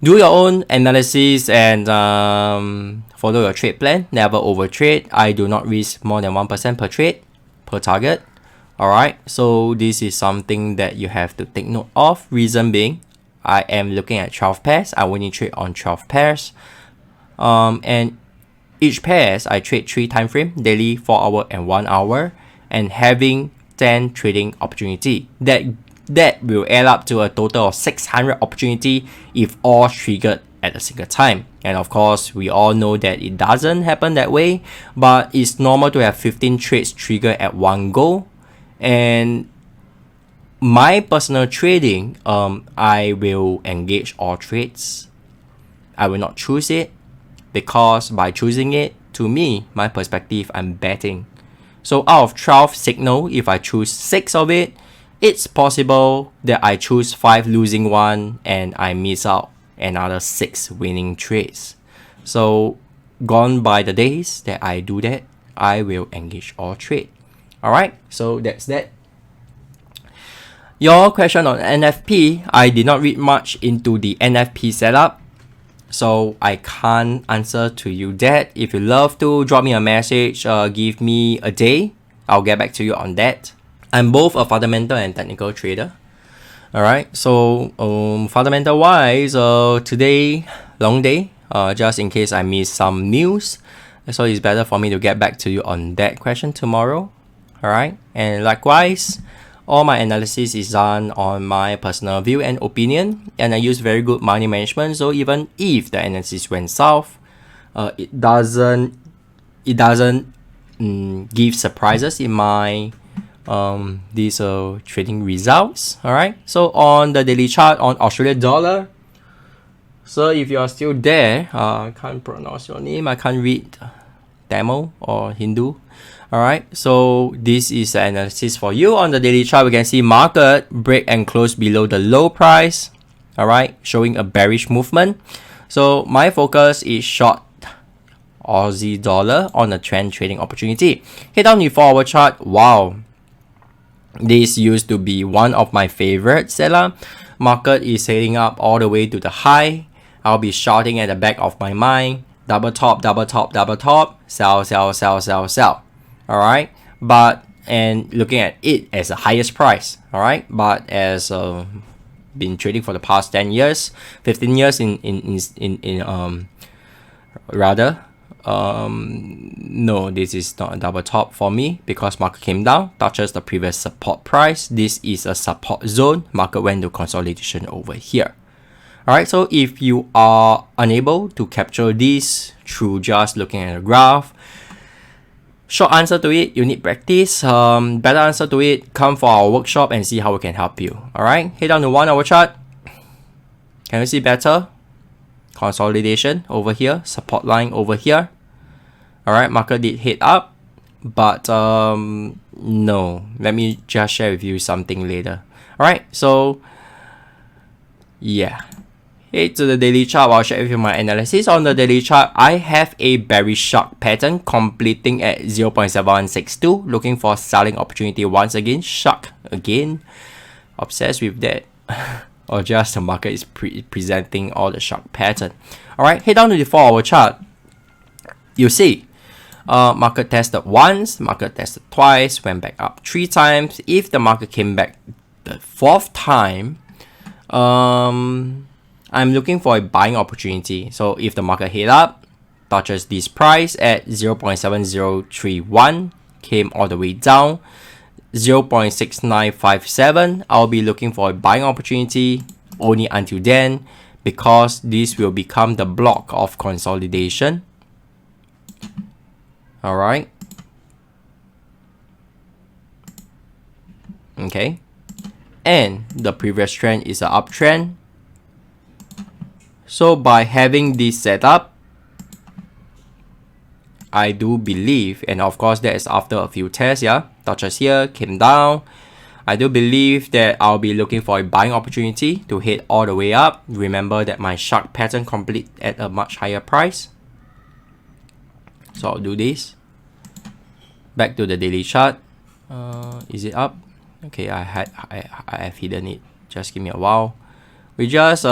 Do your own analysis and follow your trade plan. Never overtrade. I do not risk more than 1% per trade per target. Alright, so this is something that you have to take note of. Reason being, I am looking at 12 pairs. I only trade on 12 pairs. And each pairs I trade 3 time frame, daily, 4 hour and 1 hour, and having 10 trading opportunity. That will add up to a total of 600 opportunity if all triggered at a single time. And of course, we all know that it doesn't happen that way, but it's normal to have 15 trades trigger at one go. And my personal trading, I will engage all trades. I will not choose it, because by choosing it, to me, my perspective, I'm betting. So out of 12 signal, if I choose 6 of it, it's possible that I choose 5 losing one and I miss out another 6 winning trades. So gone by the days that I do that, I will engage all trade. Alright, so that's that. Your question on NFP, I did not read much into the NFP setup, so I can't answer to you that. If you love to, drop me a message, give me a day, I'll get back to you on that. I'm both a fundamental and technical trader. Alright, so fundamental wise, today, long day, just in case I miss some news. So it's better for me to get back to you on that question tomorrow. Alright, and likewise, all my analysis is done on my personal view and opinion, and I use very good money management. So even if the analysis went south, it doesn't give surprises in my these trading results. Alright, so on the daily chart on Australian dollar, so if you are still there, I can't pronounce your name, I can't read Tamil or Hindu. Alright, so this is the analysis for you. On the daily chart, we can see market break and close below the low price. Alright, showing a bearish movement. So my focus is short Aussie dollar on a trend trading opportunity. Head down the 4 hour chart. Wow, this used to be one of my favorite seller. Market is heading up all the way to the high. I'll be shouting at the back of my mind, double top, double top, double top, sell, sell, sell, sell, sell. Alright, but and looking at it as the highest price. Alright, but as been trading for the past 10 years, 15 years no, this is not a double top for me, because market came down, touches the previous support price. This is a support zone. Market went to consolidation over here. Alright, so if you are unable to capture this through just looking at a graph, short answer to it, you need practice. Better answer to it, come for our workshop and see how we can help you. Alright, head down to 1 hour chart. Can you see better? Consolidation over here, support line over here. Alright, market did hit up, but no, let me just share with you something later. Alright, so yeah, Head to the daily chart. I'll share with you my analysis on the daily chart. I have a bearish shark pattern completing at 0.7162. Looking for selling opportunity once again. Shark again. Obsessed with that. Or just the market is presenting all the shark pattern. Alright, head down to the 4-hour chart. You see, market tested once, market tested twice, went back up 3 times. If the market came back the 4th time, I'm looking for a buying opportunity. So if the market hit up, touches this price at 0.7031, came all the way down, 0.6957, I'll be looking for a buying opportunity only until then, because this will become the block of consolidation. Alright. Okay. And the previous trend is an uptrend. So by having this setup, I do believe, and of course that is after a few tests, yeah, touches here, came down. I do believe that I'll be looking for a buying opportunity to hit all the way up. Remember that my shark pattern complete at a much higher price. So I'll do this. Back to the daily chart. Is it up? Okay, I have hidden it. Just give me a while. We just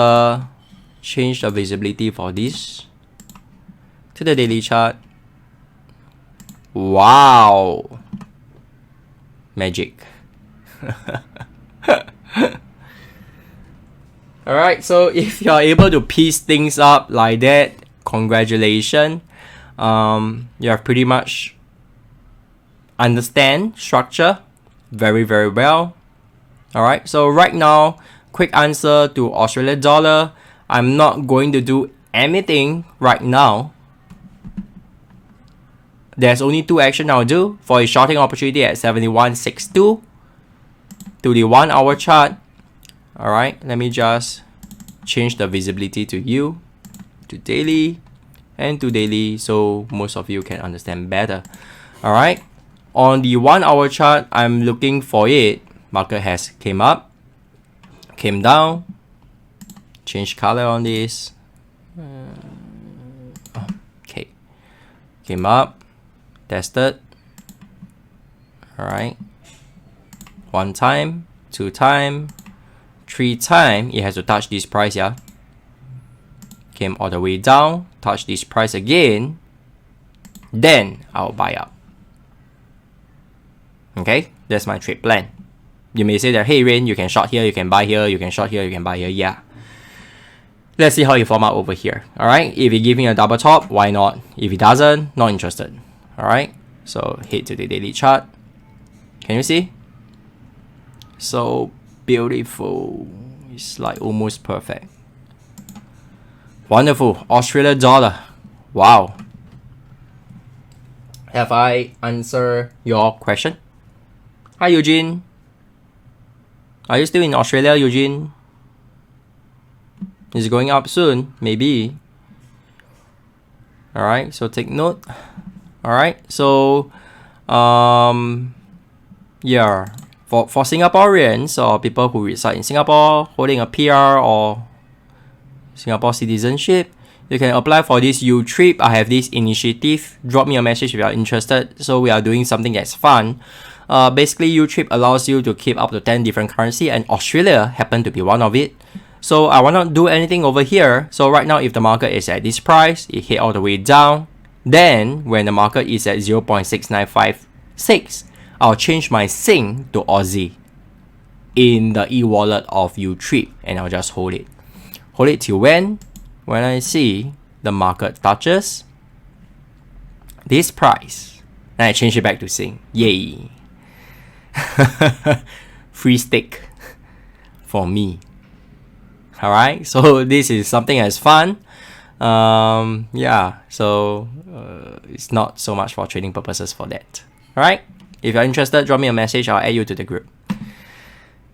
change the visibility for this to the daily chart. Wow, magic. Alright, so if you're able to piece things up like that, congratulations. You have pretty much understand structure very well. Alright, so right now, quick answer to Australian dollar. I'm not going to do anything right now. There's only 2 actions I'll do for a shorting opportunity at 71.62 to the 1-hour chart. Alright, let me just change the visibility to you, to daily, and to daily, so most of you can understand better. Alright, on the 1-hour chart, I'm looking for it. Market has came up, came down, change color on this. Okay, came up, tested. Alright, 1 time, 2 time, 3 time, it has to touch this price, yeah. Came all the way down, touch this price again, then I'll buy up. Okay, that's my trade plan. You may say that, hey Rain, you can short here, you can buy here, you can short here, you can buy here. Yeah. Let's see how it form out over here. Alright, if it give me a double top, why not? If it doesn't, not interested. Alright, so head to the daily chart. Can you see? So beautiful. It's like almost perfect. Wonderful. Australian dollar. Wow. Have I answered your question? Hi Eugene. Are you still in Australia, Eugene? Is it going up soon? Maybe. Alright, so take note. Alright, so yeah. For Singaporeans or people who reside in Singapore, holding a PR or Singapore citizenship, you can apply for this U-Trip. I have this initiative. Drop me a message if you are interested. So we are doing something that's fun. Basically, U-Trip allows you to keep up to 10 different currency, and Australia happened to be one of it. So I will not do anything over here. So right now, if the market is at this price, it hit all the way down. Then when the market is at 0.6956, I'll change my Sing to Aussie in the e-wallet of U-Trip, and I'll just hold it. Hold it till when I see the market touches this price, and I change it back to Sing. Yay! Free stick for me. Alright, so this is something that's fun. Yeah, so it's not so much for trading purposes for that. Alright, if you're interested, drop me a message. I'll add you to the group.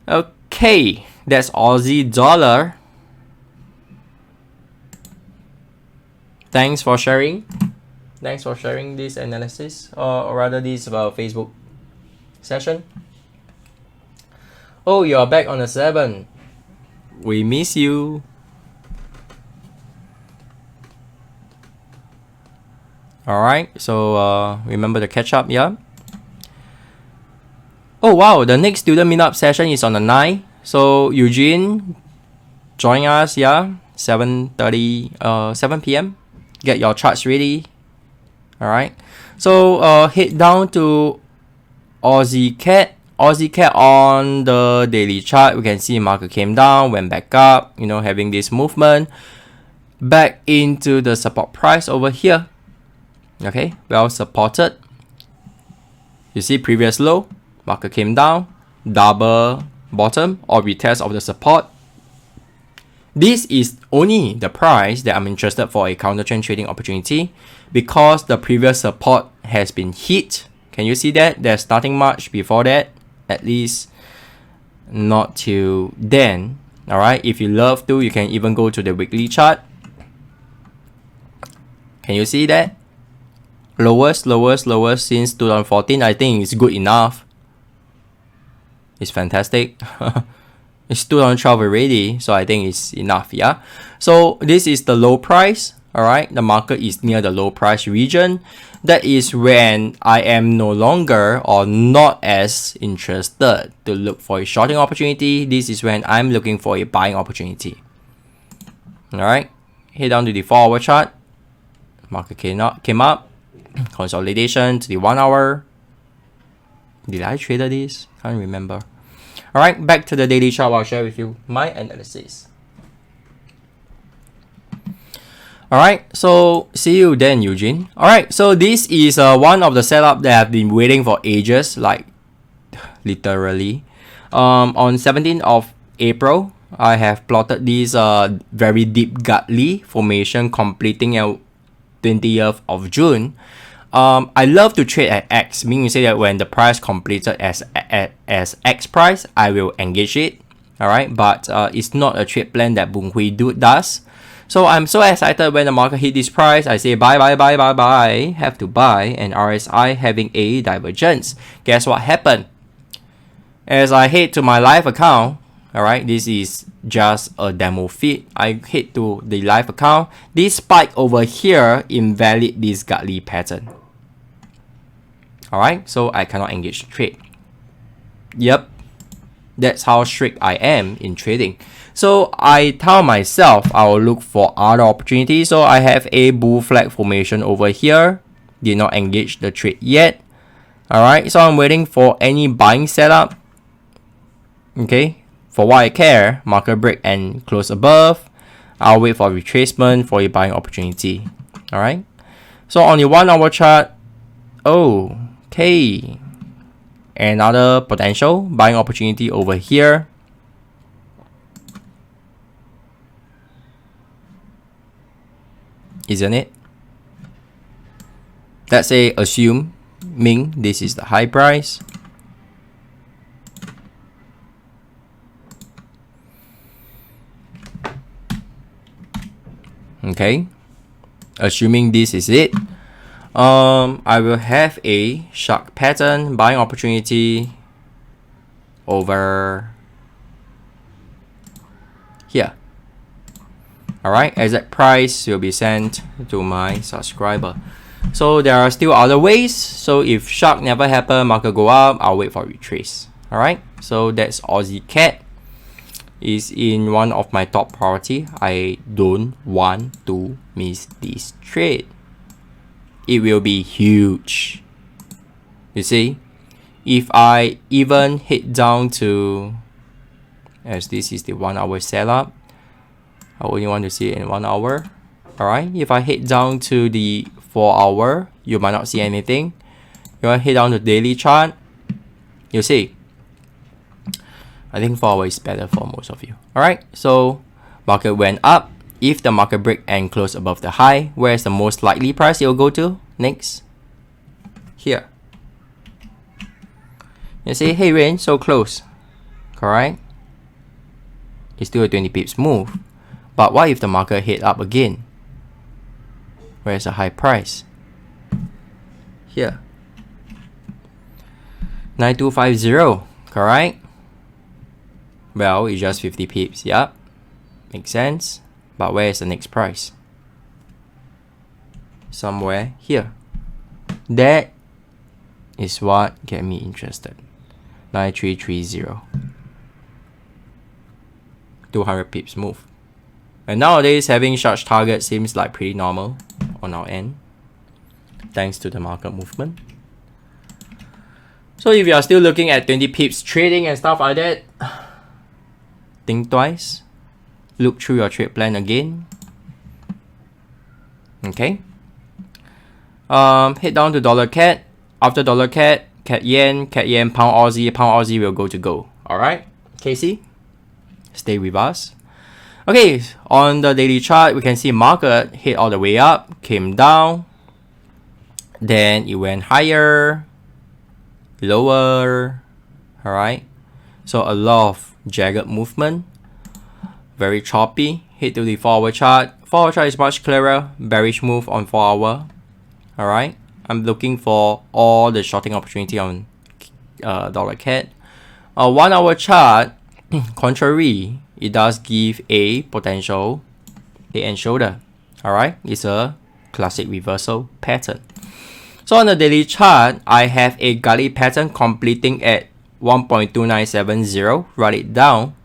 Okay, that's Aussie dollar. Thanks for sharing. Thanks for sharing this analysis, or rather this Facebook session. Oh, you're back on the 7th. We miss you. Alright, so remember to catch up, yeah? Oh wow, the next student meetup session is on the 9th. So Eugene, join us, yeah? 7:30, 7 p.m. Get your charts ready. Alright. So head down to Aussie Cat. Aussie Cat on the daily chart. We can see market came down, went back up, you know, having this movement back into the support price over here. Okay, well supported. You see previous low, market came down, double bottom or retest of the support. This is only the price that I'm interested for a counter trend trading opportunity because the previous support has been hit. Can you see that? There's nothing much before that, at least not till then. Alright, if you love to, you can even go to the weekly chart. Can you see that? Lowest since 2014. I think it's good enough. It's fantastic. It's 2012 already, so I think it's enough, yeah? So this is the low price, alright? The market is near the low price region. That is when I am no longer or not as interested to look for a shorting opportunity. This is when I'm looking for a buying opportunity. Alright, head down to the 4-hour chart. Market came up. Consolidation to the 1 hour. Did I trade this? Can't remember. Alright, back to the daily chart. I'll share with you my analysis. Alright, so see you then, Eugene. Alright, so this is one of the setup that I've been waiting for ages, like literally. On 17th of April, I have plotted this very deep Gartley formation completing at 20th of June. I love to trade at X, meaning to say that when the price completed as X price, I will engage it. Alright, but it's not a trade plan that Boon Hui does. So I'm so excited when the market hit this price. I say buy, have to buy, and RSI having a divergence. Guess what happened? As I head to my live account, alright, this is just a demo feed. I head to the live account. This spike over here invalid this Gartley pattern. Alright, so I cannot engage the trade. Yep, that's how strict I am in trading. So I tell myself I will look for other opportunities. So I have a bull flag formation over here. Did not engage the trade yet. Alright, so I'm waiting for any buying setup. Okay, for what I care, market break and close above. I'll wait for retracement for a buying opportunity. Alright, so on the 1 hour chart, okay, another potential buying opportunity over here. Isn't it? Let's say assuming this is the high price. Okay, assuming this is it, I will have a shark pattern buying opportunity over here. Alright, exact price will be sent to my subscriber. So there are still other ways. So if shark never happen, market go up, I'll wait for retrace. Alright, so that's Aussie Cat. Is in one of my top priority. I don't want to miss this trade. It will be huge. You see, if I even hit down to, as this is the 1 hour setup, I only want to see it in 1 hour. Alright, if I hit down to the 4 hour, you might not see anything. You want to hit down to daily chart, you see, I think 4 hour is better for most of you. Alright, so market went up. If the market break and close above the high, where is the most likely price it will go to? Next, here. You see, hey range, so close. Correct? It's still a 20 pips move. But what if the market hit up again? Where is the high price? Here. 9250, correct? Well, it's just 50 pips, yeah, makes sense. But where is the next price? Somewhere here. That is what get me interested. 9330. 200 pips move. And nowadays, having such targets seems like pretty normal on our end, thanks to the market movement. So if you are still looking at 20 pips trading and stuff like that, think twice. Look through your trade plan again. Okay. Head down to dollar CAD. After dollar CAD, CAD yen, pound Aussie will go to go. Alright, Casey, stay with us. Okay, on the daily chart, we can see market hit all the way up, came down, then it went higher, lower. Alright, so a lot of jagged movement, very choppy. Hit to the 4-hour chart. 4-hour chart is much clearer, bearish move on 4-hour. Alright, I'm looking for all the shorting opportunity on dollar CAD. 1-hour chart, contrary, it does give a potential head and shoulder. Alright, it's a classic reversal pattern. So on the daily chart, I have a gully pattern completing at 1.2970. Write it down.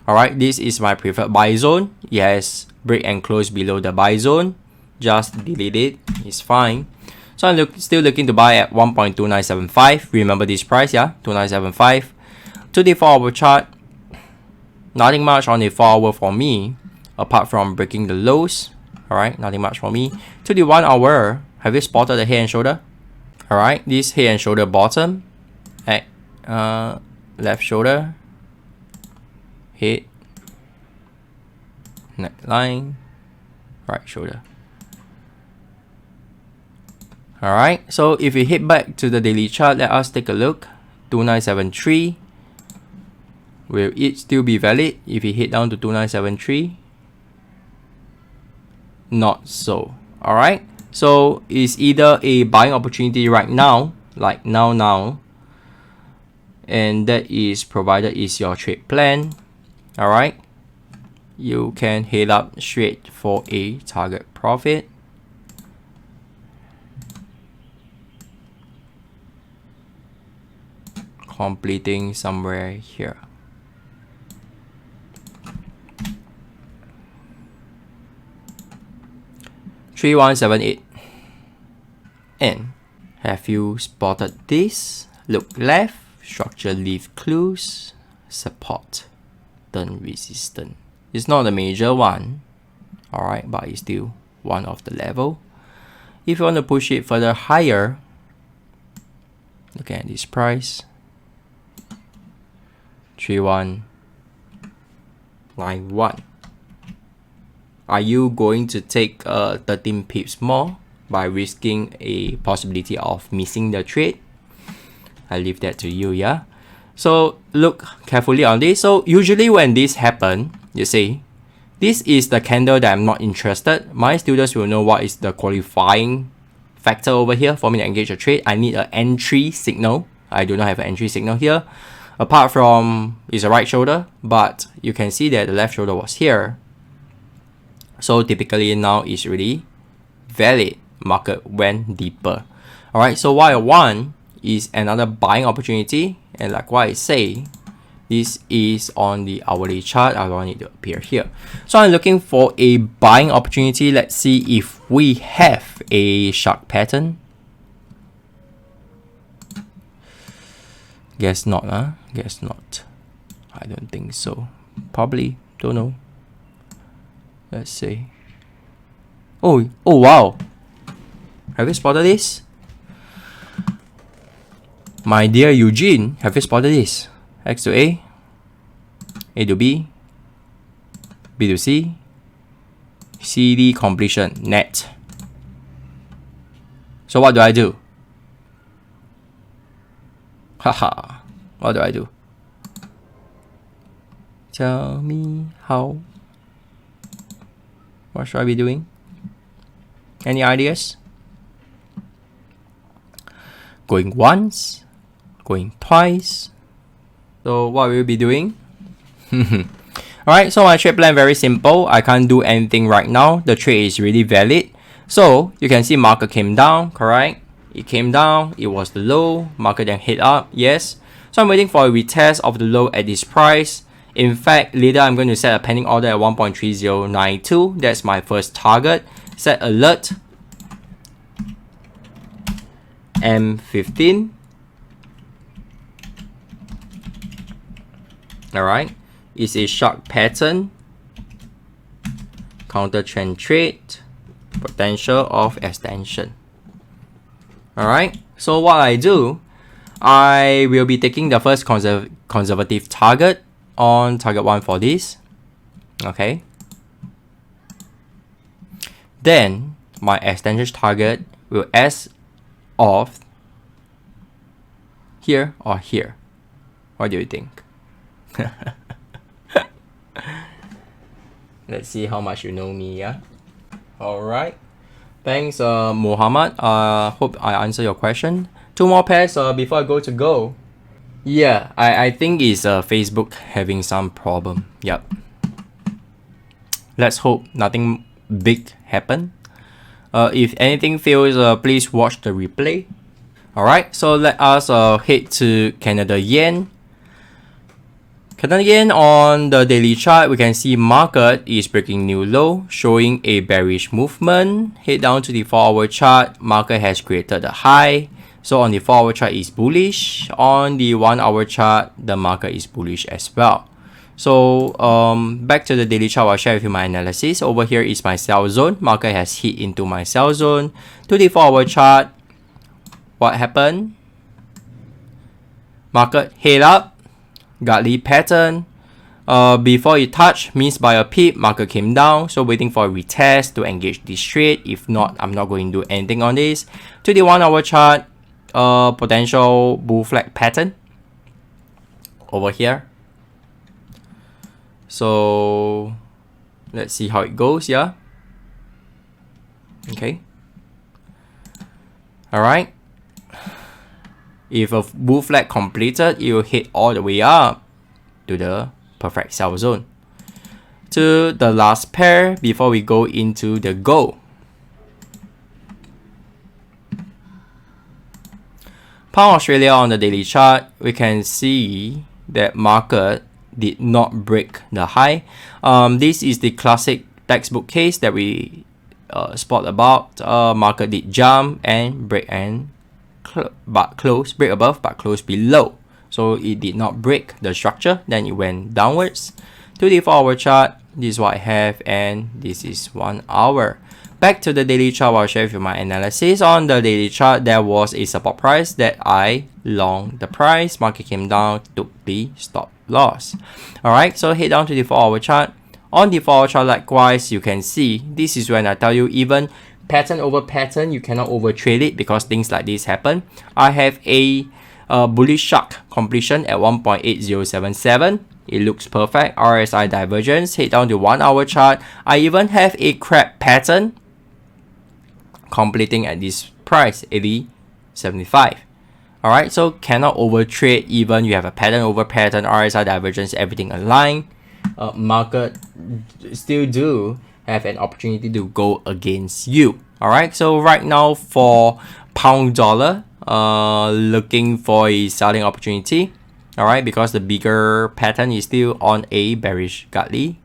Alright, this is my preferred buy zone. Yes, break and close below the buy zone. Just delete it. It's fine. So I'm still looking to buy at 1.2975. Remember this price, yeah? 2975. To the 4-hour chart, nothing much on the 4-hour for me, apart from breaking the lows. Alright, nothing much for me. To the 1-hour, have you spotted the head and shoulder? Alright, this head and shoulder bottom at left shoulder, head, neckline, right shoulder. Alright, so if we hit back to the daily chart, let us take a look. 2973. Will it still be valid if we hit down to 2973? Not so. Alright, so it's either a buying opportunity right now, like now, and that is provided is your trade plan. Alright, you can head up straight for a target profit. Completing somewhere here. $3178. And have you spotted this? Look left, structure leave clues, support, turn resistance. It's not a major one, alright, but it's still one of the level. If you want to push it further higher, look at this price, 3191. Are you going to take 13 pips more by risking a possibility of missing the trade? I leave that to you, yeah? So look carefully on this. So usually when this happen, you see, this is the candle that I'm not interested. My students will know what is the qualifying factor over here for me to engage a trade. I need an entry signal. I do not have an entry signal here. Apart from, it's a right shoulder, but you can see that the left shoulder was here. So typically now it's really valid. Market went deeper. Alright, so what I want is another buying opportunity. And like what I say, this is on the hourly chart. I want it to appear here. So I'm looking for a buying opportunity. Let's see if we have a shark pattern. Guess not, huh? Guess not. I don't think so. Probably. Don't know. Let's see. Oh wow. Have you spotted this? My dear Eugene, have you spotted this? X to A, A to B, B to C, CD completion, net. So what do I do? Haha, what do I do? Tell me how. What should I be doing? Any ideas? Going once, going twice. So what will we be doing? Alright, so my trade plan very simple. I can't do anything right now. The trade is really valid. So you can see market came down, correct? It came down, it was the low, market then hit up, yes. So I'm waiting for a retest of the low at this price. In fact, later I'm going to set a pending order at 1.3092. That's my first target. Set alert. M15. Alright. It's a shark pattern. Counter trend trade. Potential of extension. Alright. So what I do, I will be taking the first conservative target on target 1 for this. Okay. Then my extension target will as of here or here. What do you think? Let's see how much you know me, yeah? Alright. Thanks, Muhammad. Hope I answer your question. 2 more pairs before I go to go. Yeah, I think it's Facebook having some problem. Yep. Let's hope nothing big happen. If anything fails, please watch the replay. Alright, so let us head to Canada Yen. Canada Yen on the daily chart, we can see market is breaking new low, showing a bearish movement. Head down to the 4-hour chart, market has created a high. So on the 4-hour chart is bullish. On the 1-hour chart, the market is bullish as well. So back to the daily chart, I'll share with you my analysis. Over here is my sell zone. Market has hit into my sell zone. To the 4-hour chart, what happened? Market head up. Godly pattern. Before it touched, missed by a pip, market came down. So waiting for a retest to engage this trade. If not, I'm not going to do anything on this. To the 1-hour chart, potential bull flag pattern over here. So let's see how it goes. Yeah. Okay. All right. If a bull flag completed, it will hit all the way up to the perfect sell zone. To the last pair before we go into the go. Pound Australia on the daily chart, we can see that market did not break the high. This is the classic textbook case that we spot about. Market did jump and break and break above but close below. So it did not break the structure, then it went downwards. To the 4-hour chart, this is what I have, and this is 1 hour. Back to the daily chart, I'll share with you my analysis. On the daily chart, there was a support price that I long the price. Market came down, took the stop loss. Alright, so head down to the 4-hour chart. On the 4-hour chart, likewise, you can see, this is when I tell you, even pattern over pattern, you cannot overtrade it because things like this happen. I have a bullish shark completion at 1.8077. It looks perfect. RSI divergence. Head down to 1-hour chart. I even have a crab pattern completing at this price, 80.75. Alright, so cannot overtrade even you have a pattern over pattern, RSI divergence, everything aligned. Market still do have an opportunity to go against you. Alright, so right now for pound dollar, looking for a selling opportunity. Alright, because the bigger pattern is still on a bearish godly.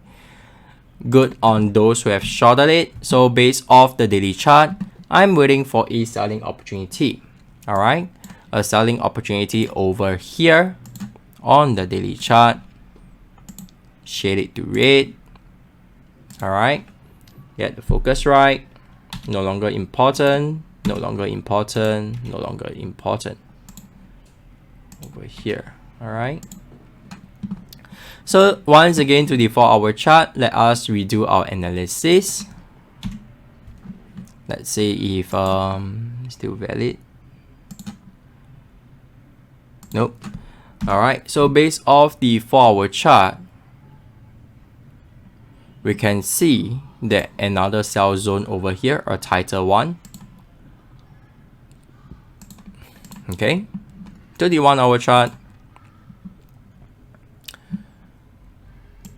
Good on those who have shorted it. So based off the daily chart, I'm waiting for a selling opportunity. Alright, a selling opportunity over here on the daily chart. Shade it to red. Alright, get the focus right. No longer important, no longer important, no longer important. Over here. Alright. So once again to the 4-hour chart, let us redo our analysis. Let's see if still valid. Nope. Alright, so based off the 4-hour chart, we can see that another sell zone over here, a tighter one. Okay, to the 1-hour chart,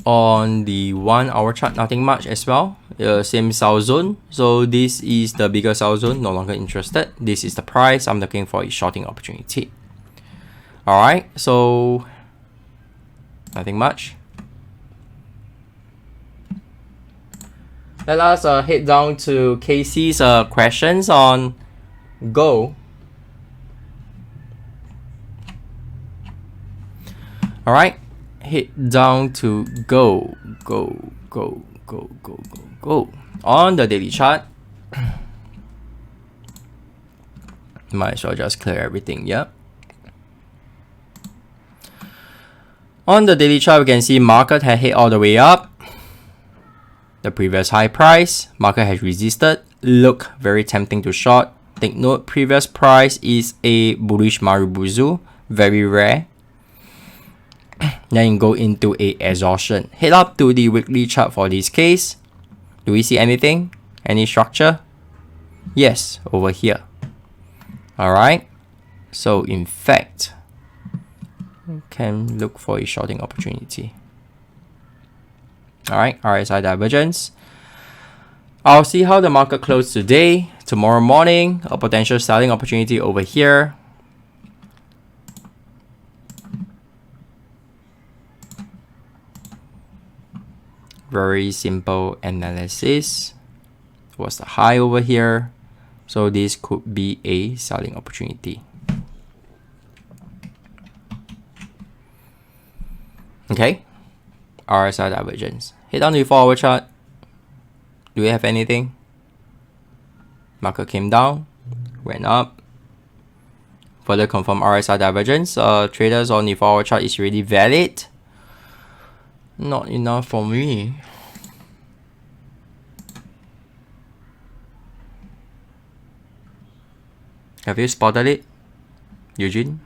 On the 1 hour chart, nothing much as well. Same sell zone. So this is the bigger sell zone. No longer interested. This is the price. I'm looking for a shorting opportunity. Alright, so nothing much. Let us head down to Casey's questions on gold. Alright, head down to gold. On the daily chart. Might as well just clear everything, yeah. On the daily chart, we can see market had hit all the way up. The previous high price, market has resisted. Look very tempting to short. Take note, previous price is a bullish Marubozu, very rare. Then go into a exhaustion. Head up to the weekly chart for this case. Do we see anything? Any structure? Yes, over here. Alright. So in fact, can look for a shorting opportunity. Alright, RSI divergence. I'll see how the market closed today. Tomorrow morning, a potential selling opportunity over here. Very simple analysis. What's the high over here? So this could be a selling opportunity. Okay, RSI divergence. Head down to the 4 hour chart. Do we have anything? Market came down, went up. Further confirm RSI divergence. Traders on the 4 hour chart is really valid. Not enough for me. Have you spotted it, Eugene?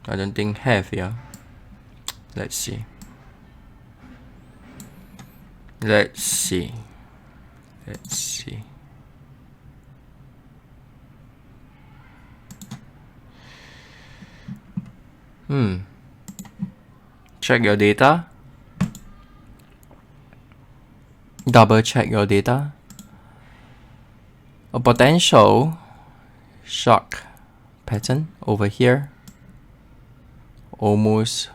I don't think have, yeah. Let's see. Let's see. Let's see. Check your data. Double check your data. A potential shock pattern over here. Almost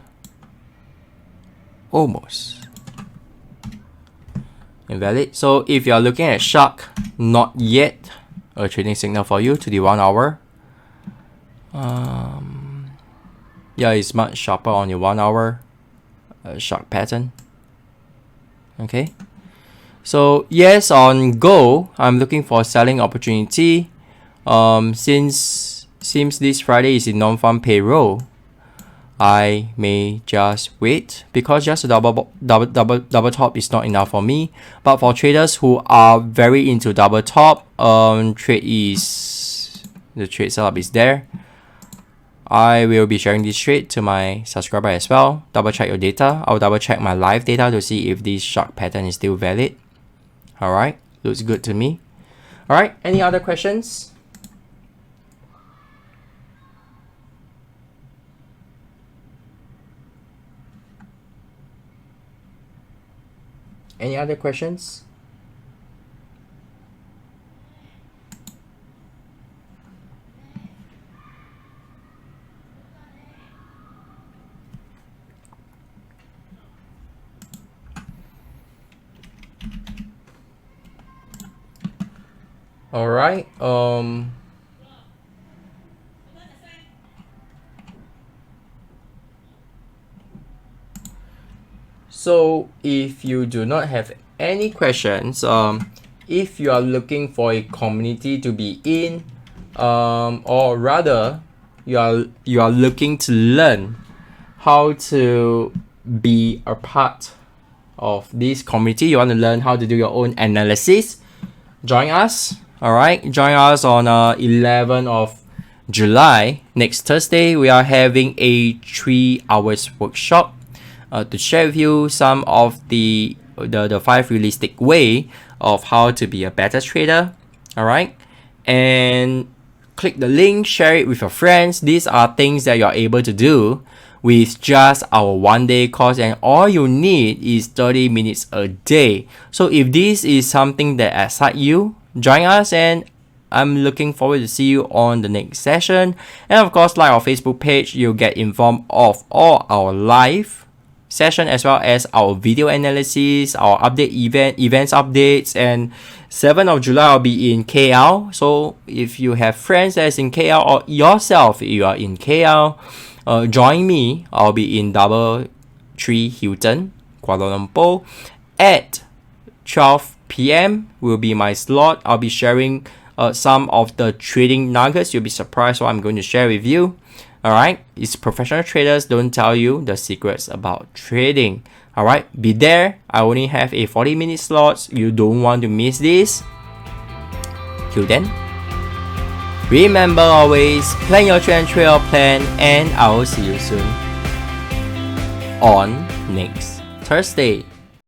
invalid. So if you are looking at shock, not yet a trading signal for you to the 1 hour. Yeah, it's much sharper on your 1 hour shock pattern. Okay. So yes, on gold, I'm looking for a selling opportunity. Since this Friday is a non-farm payroll, I may just wait because just a double top is not enough for me. But for traders who are very into double top, the trade setup is there. I will be sharing this trade to my subscriber as well. Double check your data. I'll double check my live data to see if this shock pattern is still valid. Alright, looks good to me. Alright, any other questions? Any other questions? All right. So if you do not have any questions, if you are looking for a community to be in, or rather you are looking to learn how to be a part of this community, you want to learn how to do your own analysis, join us. All right, join us on 11th of July. Next Thursday, we are having a 3 hours workshop to share with you some of the 5 realistic way of how to be a better trader. All right, and click the link, share it with your friends. These are things that you're able to do with just our 1-day course, and all you need is 30 minutes a day. So if this is something that excites you, join us, and I'm looking forward to see you on the next session. And of course, like our Facebook page, you'll get informed of all our live session as well as our video analysis, our events updates. And 7th of July I'll be in KL. So if you have friends that's in KL, or yourself if you are in KL, join me. I'll be in 3 Hilton, Kuala Lumpur at 12 p.m. will be my slot. I'll be sharing some of the trading nuggets. You'll be surprised what I'm going to share with you. Alright, it's professional traders don't tell you the secrets about trading. Alright, be there. I only have a 40-minute slot. You don't want to miss this. Till then, remember always, plan your trade and trade your plan, and I will see you soon on next Thursday.